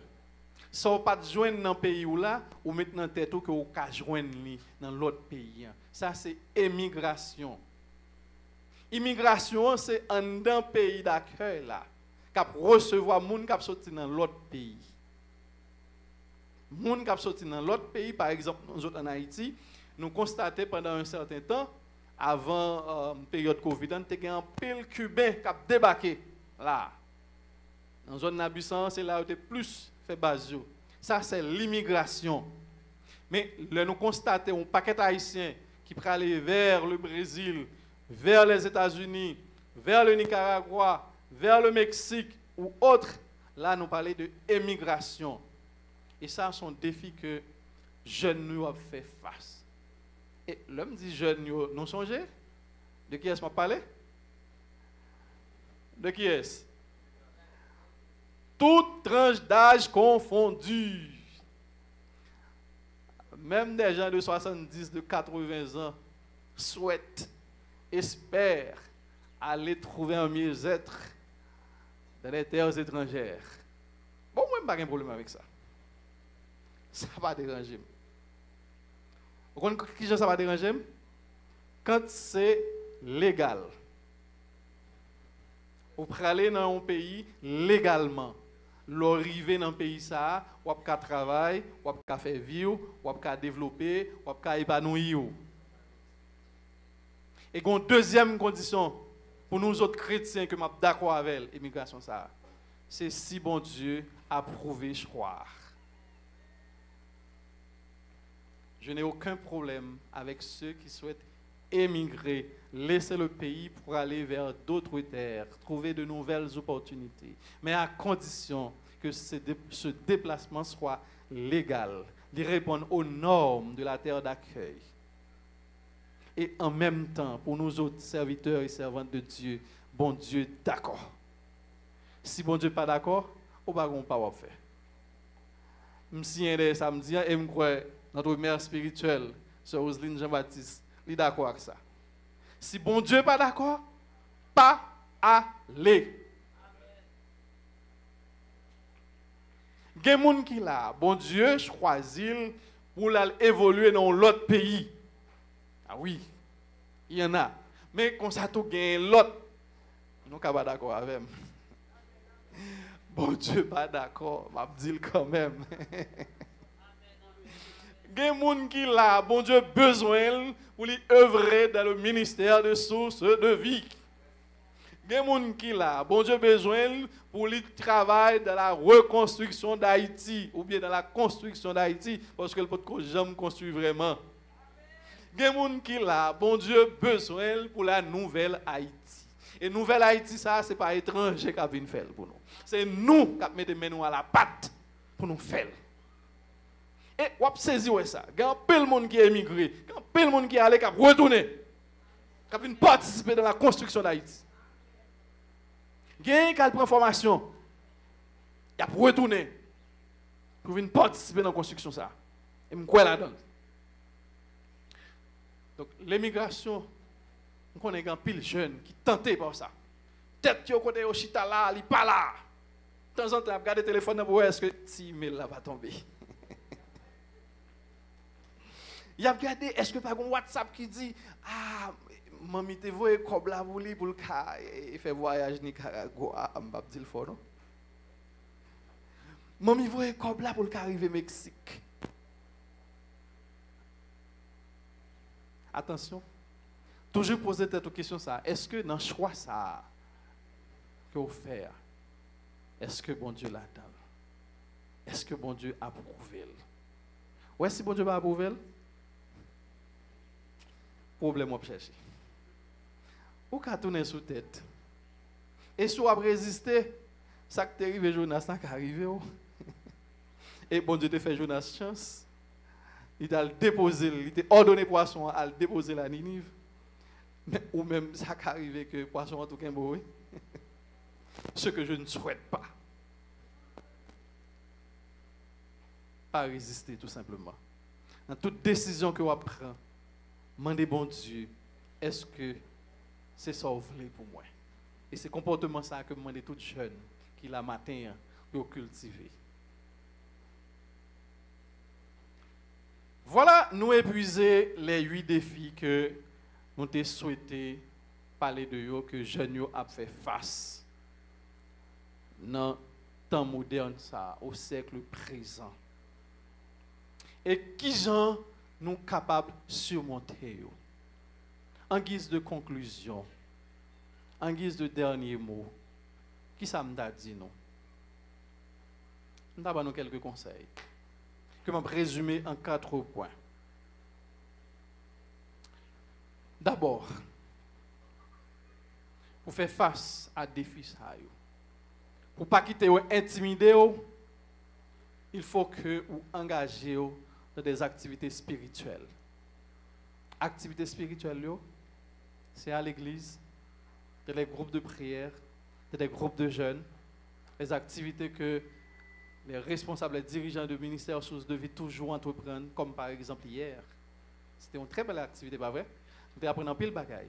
[SPEAKER 1] Si vous ne pas joindre dans le pays ou là, ou maintenant tête que vous pouvez joindre dans l'autre pays. Ça, c'est émigration. Immigration, c'est un pays d'accueil là, qui recevoir les gens qui sortent dans l'autre pays. Les gens qui sortent dans l'autre pays, par exemple, nous autres en Haïti, nous constatons pendant un certain temps, avant la période Covid, nous avons un pile cubain qui a débarqué là. Dans la zone Nabussan, c'est là où il plus fait base. Ça, c'est l'immigration. Mais là, nous constatons un paquet haïtien qui peut aller vers le Brésil, vers les États-Unis, vers le Nicaragua, vers le Mexique ou autre. Là, nous parlons de émigration. Et ça, c'est un défi que jeunes nous ont fait face. Et l'homme dit jeunes, nous songez? De qui est-ce qu'on parle? De qui est-ce? Toute tranche d'âge confondue. Même des gens de 70, de 80 ans souhaitent, espèrent aller trouver un mieux-être dans les terres étrangères. Bon, moi, je n'ai pas de problème avec ça. Ça va déranger. Vous comprenez qui ça va déranger? Quand c'est légal. Vous pouvez aller dans un pays légalement. L'arrivée dans le pays, ça, vous pouvez travailler, vous pouvez faire vivre, vous pouvez développer, vous pouvez épanouir. Et une deuxième condition pour nous autres chrétiens que je suis d'accord avec l'immigration, c'est si bon Dieu a prouvé croire. Je n'ai aucun problème avec ceux qui souhaitent émigrer, laisser le pays pour aller vers d'autres terres, trouver de nouvelles opportunités, mais à condition que ce déplacement soit légal, de répondre aux normes de la terre d'accueil. Et en même temps, pour nous autres serviteurs et servantes de Dieu, bon Dieu, d'accord. Si bon Dieu n'est pas d'accord, on ne va pas faire. Si un des samedis, et je crois notre mère spirituelle, Sœur Roselyne Jean-Baptiste, il est d'accord avec ça. Si bon Dieu n'est pas d'accord, pas aller. Il y a des gens qui là, bon Dieu choisit pour évoluer dans l'autre pays. Ah oui, il y en a. Mais quand ça tout gagne l'autre, nous ne sommes pas d'accord avec. Bon Dieu pas d'accord, je vais dire quand même. Il y a des gens qui là, bon Dieu besoin pour lui œuvrer dans le ministère de source de vie. Il y a des gens qui là, bon Dieu besoin pour lui travailler dans la reconstruction d'Haïti ou bien dans la construction d'Haïti parce que le peut jamais construire vraiment. Il y a des gens qui là, bon Dieu besoin pour la nouvelle Haïti. Et nouvelle Haïti ça c'est pas étranger qui a vient faire pour nous. C'est nous qui mettons main à la patte pour nous faire. Et on a saisi ça. Il y a plein de monde qui est émigré, il y a plein de monde qui est allé qui a retourné, qui a vient participer dans la construction d'Haïti. Quelqu'un qui a pris formation, il a retourné pour venir participer dans la construction ça. Et je crois là-dedans. Donc l'immigration, on connaît un pile jeune qui tentait par ça. Tête qui au côté au chita là, il pas là. De temps en temps, regarde le téléphone pour voir est-ce que si email là va tomber. Il a regardé est-ce que pas un WhatsApp qui dit ah Mami te voye kob la pour lui pour le faire voyage Nicaragua, m'pa dire fort non. Mami voye kob la pour le arriver Mexique. Attention. Toujours poser cette question ça, est-ce que dans le choix ça que vous faites, est-ce que bon Dieu l'attend? Est-ce que bon Dieu approuve? Ou est-ce que bon Dieu va approuver? Problème à chercher. Ou qu'à tourner sous tête. Et si vous avez résisté, ça qui est arrivé Jonas, ça qui est arrivé. Et bon Dieu te fait Jonas chance. Il t'a déposé, il t'a ordonné poisson à le déposer la Ninive. Mais ou même ça qui est arrivé que poisson en tout cas beau. Ce que je ne souhaite pas. Pas résister tout simplement. Dans toute décision que vous prenez, demandez bon Dieu, est-ce que c'est ça que vous voulez pour moi? Et c'est comportement ça que je demande tout jeune qui la matin pour cultiver. Voilà, nous épuisé les 8 défis que nous avons souhaité parler de eux, que jeunes a fait face dans le temps moderne, ça, au siècle présent. Et qui gens nous capables de surmonter eux? En guise de conclusion, en guise de dernier mot, qui ça m'a dit non? Nous avons quelques conseils que je vais résumer en 4 points. D'abord, pour faire face à des défis, pour ne pas quitter ou intimider, il faut que vous engagez dans des activités spirituelles. Activités spirituelles, c'est à l'église, dans les groupes de prière, dans les groupes de jeunes, les activités que les responsables, les dirigeants de ministères sources de vie toujours entreprendre, comme par exemple hier. C'était une très belle activité, pas vrai? Nous avons appris un pile bagaille.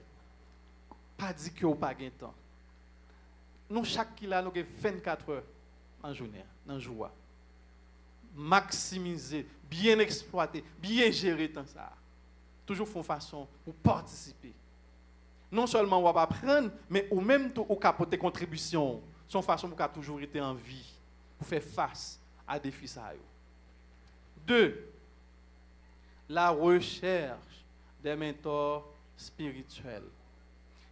[SPEAKER 1] Pas dit que vous n'avez pas de temps. Nous, chaque qui là, nous avons 24 heures en journée, dans le jour. Maximiser, bien exploiter, bien gérer tant ça. Toujours font façon pour participer. Non seulement on va apprendre, mais ou même au capoter contribution. Son façon pour toujours été en vie, pour faire face à des défis. 2. La recherche des mentors spirituels.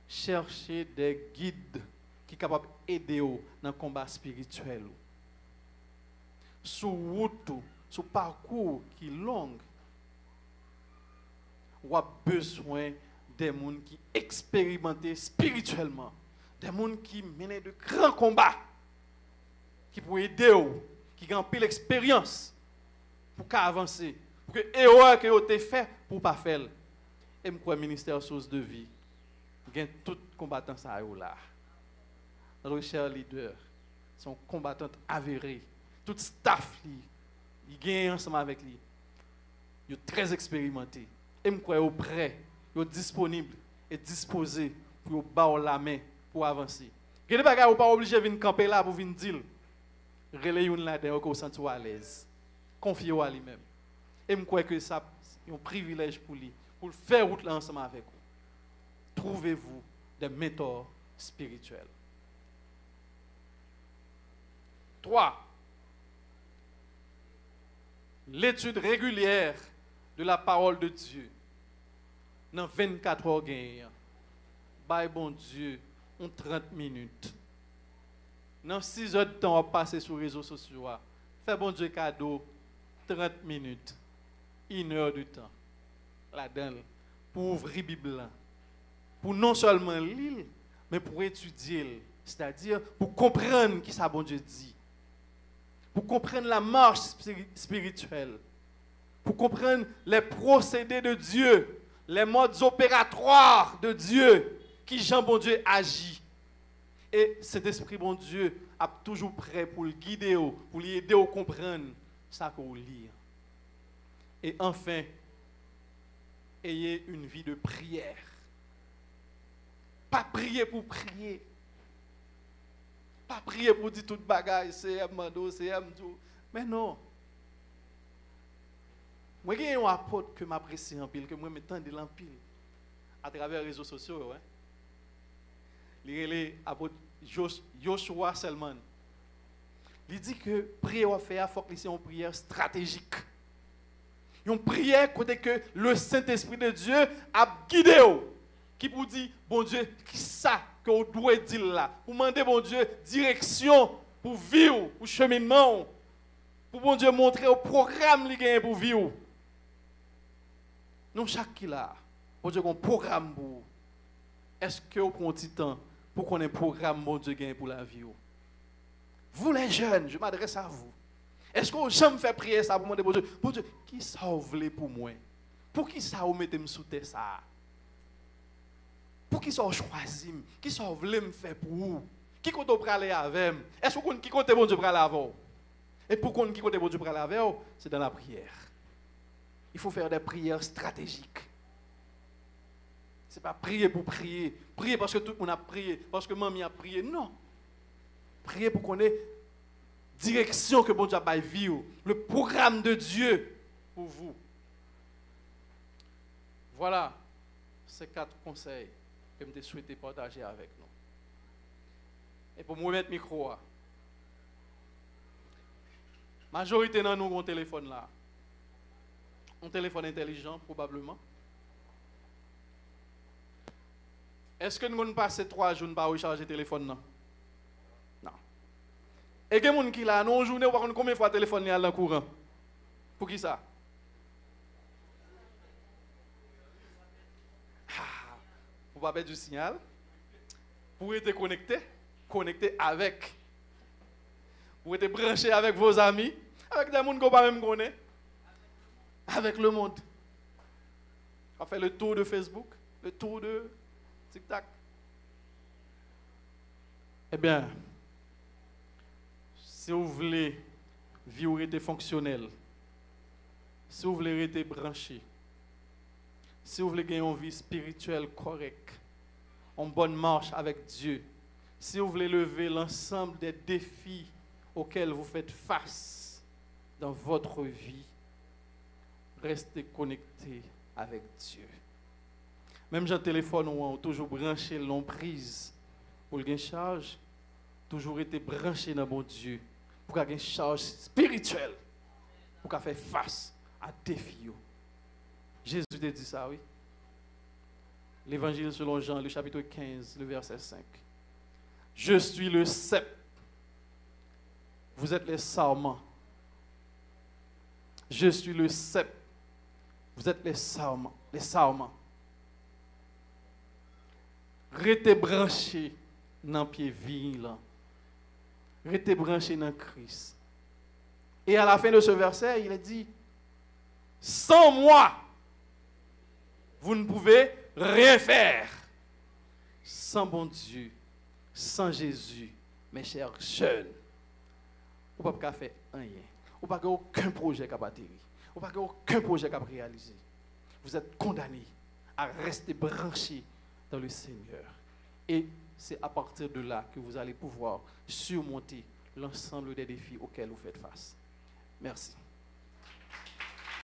[SPEAKER 1] Chercher des guides qui sont capables d'aider dans le combat spirituel. Sur route, sur parcours qui est long, on a besoin des gens qui expérimentent spirituellement, des gens qui mènent de grands combats, qui peuvent aider, qui ont pile l'expérience pour avancer, pour que l'erreur que vous avez fait pour ne pas faire. Et je crois que le ministère source de vie, il y a tout combattant ça là. Notre cher leader, sont combattants avérés. Tout staff, il gagne ensemble avec lui. Il est très expérimenté. Et je crois qu'il est prêt, il est disponible et disposé pour battre la main pour avancer. Il y a des choses pas obligé de venir camper là pour venir dire. Relayez là-dedans pour se sentir à l'aise. Confiez-vous à lui-même. Et je crois que ça c'est un privilège pour lui, pour faire route là ensemble avec vous. Trouvez-vous des mentors spirituels. 3. L'étude régulière de la parole de Dieu. Dans 24 heures, bye bon Dieu, 30 minutes. Dans 6 heures de temps, on va passer sur les réseaux sociaux. Fais bon Dieu cadeau, 30 minutes, 1 heure de temps. Là-dedans, pour ouvrir la Bible. Pour non seulement lire, mais pour étudier. C'est-à-dire pour comprendre ce que bon Dieu dit. Pour comprendre la marche spirituelle. Pour comprendre les procédés de Dieu. Les modes opératoires de Dieu. Qui Jean bon Dieu agit. Et cet esprit bon Dieu est toujours prêt pour le guider, pour l'aider à comprendre ça qu'on lit. Et enfin, ayez une vie de prière. Pas prier pour prier. Pas prier pour dire toute bagaille, c'est Mando, c'est tout. Mais non. Moi, j'ai un apôtre que m'apprécie en pile, que moi, m'étends de l'empile à travers les réseaux sociaux. Ouais. Il est l'apôtre Joshua Selman. Il dit que prier à faire, il faut que c'est une prière stratégique. Une prière côté que le Saint-Esprit de Dieu a guidé. Qui pour dire, bon Dieu, qui ça que vous doit dire là? Pour demander, bon Dieu, direction pour vivre, pour cheminement. Pour bon Dieu montrer au programme qu'il gagne pour vivre. Nous, chaque qui là, bon Dieu, un programme pour vous. Est-ce que vous prenez un petit temps pour qu'on ait un programme, bon Dieu, gagne pour la vie? Vous les jeunes, je m'adresse à vous. Est-ce que vous jamais fait prier ça pour demander, bon Dieu, qui ça vous voulez pour moi? Pour qui ça vous mettez me sous ça? Pour qui ça vous choisi? Qui ça vous voulez me faire pour vous? Qui compte pour aller avec? Est-ce que qui compte bon Dieu pour aller avec vous? Et pour qu'on qui compte bon Dieu pour aller avec vous, c'est dans la prière. Il faut faire des prières stratégiques. Ce n'est pas prier pour prier. Prier parce que tout le monde a prié, parce que maman a prié. Non. Prier pour qu'on ait direction que bon Dieu a vivre, le programme de Dieu pour vous. Voilà ces 4 conseils que je souhaite partager avec nous. Et pour me remettre le micro, la majorité de nous avons un téléphone là. Un téléphone intelligent, probablement. Est-ce que nous avons passé 3 jours pour recharger le téléphone? Non. Et il y a des gens qui là, nous, journée, on combien de fois le téléphone est dans le courant? Pour qui ça? Pour pas perdre du signal. Pour être connecté avec. Pour être branché avec vos amis. Avec des gens que vous ne pas même connaître. Avec le monde. On fait le tour de Facebook, le tour de TikTok. Eh bien, si vous voulez vivre et fonctionnel, si vous voulez être branché, si vous voulez gagner une vie spirituelle correcte, en bonne marche avec Dieu, si vous voulez lever l'ensemble des défis auxquels vous faites face dans votre vie, restez connecté avec Dieu. Même j'ai un téléphone où on toujours branché l'emprise pour le charge, toujours été branché dans mon Dieu pour qu'il y ait une charge spirituelle pour qu'il faire face à défis. Jésus a dit ça, oui. L'évangile selon Jean, le chapitre 15, le verset 5. Je suis le cep. Vous êtes les sarments. Je suis le cep. Vous êtes les sarments. Les sarments. Restez branchés dans le pied vie là. Restez branchés dans Christ. Et à la fin de ce verset, il a dit, sans moi, vous ne pouvez rien faire. Sans bon Dieu, sans Jésus, mes chers jeunes, vous ne pouvez pas faire rien. Vous ne pouvez pas aucun projet qui a atterri. Vous ne pouvez pas aucun projet qui a réalisé. Vous êtes condamnés à rester branchés dans le Seigneur. Et c'est à partir de là que vous allez pouvoir surmonter l'ensemble des défis auxquels vous faites face. Merci.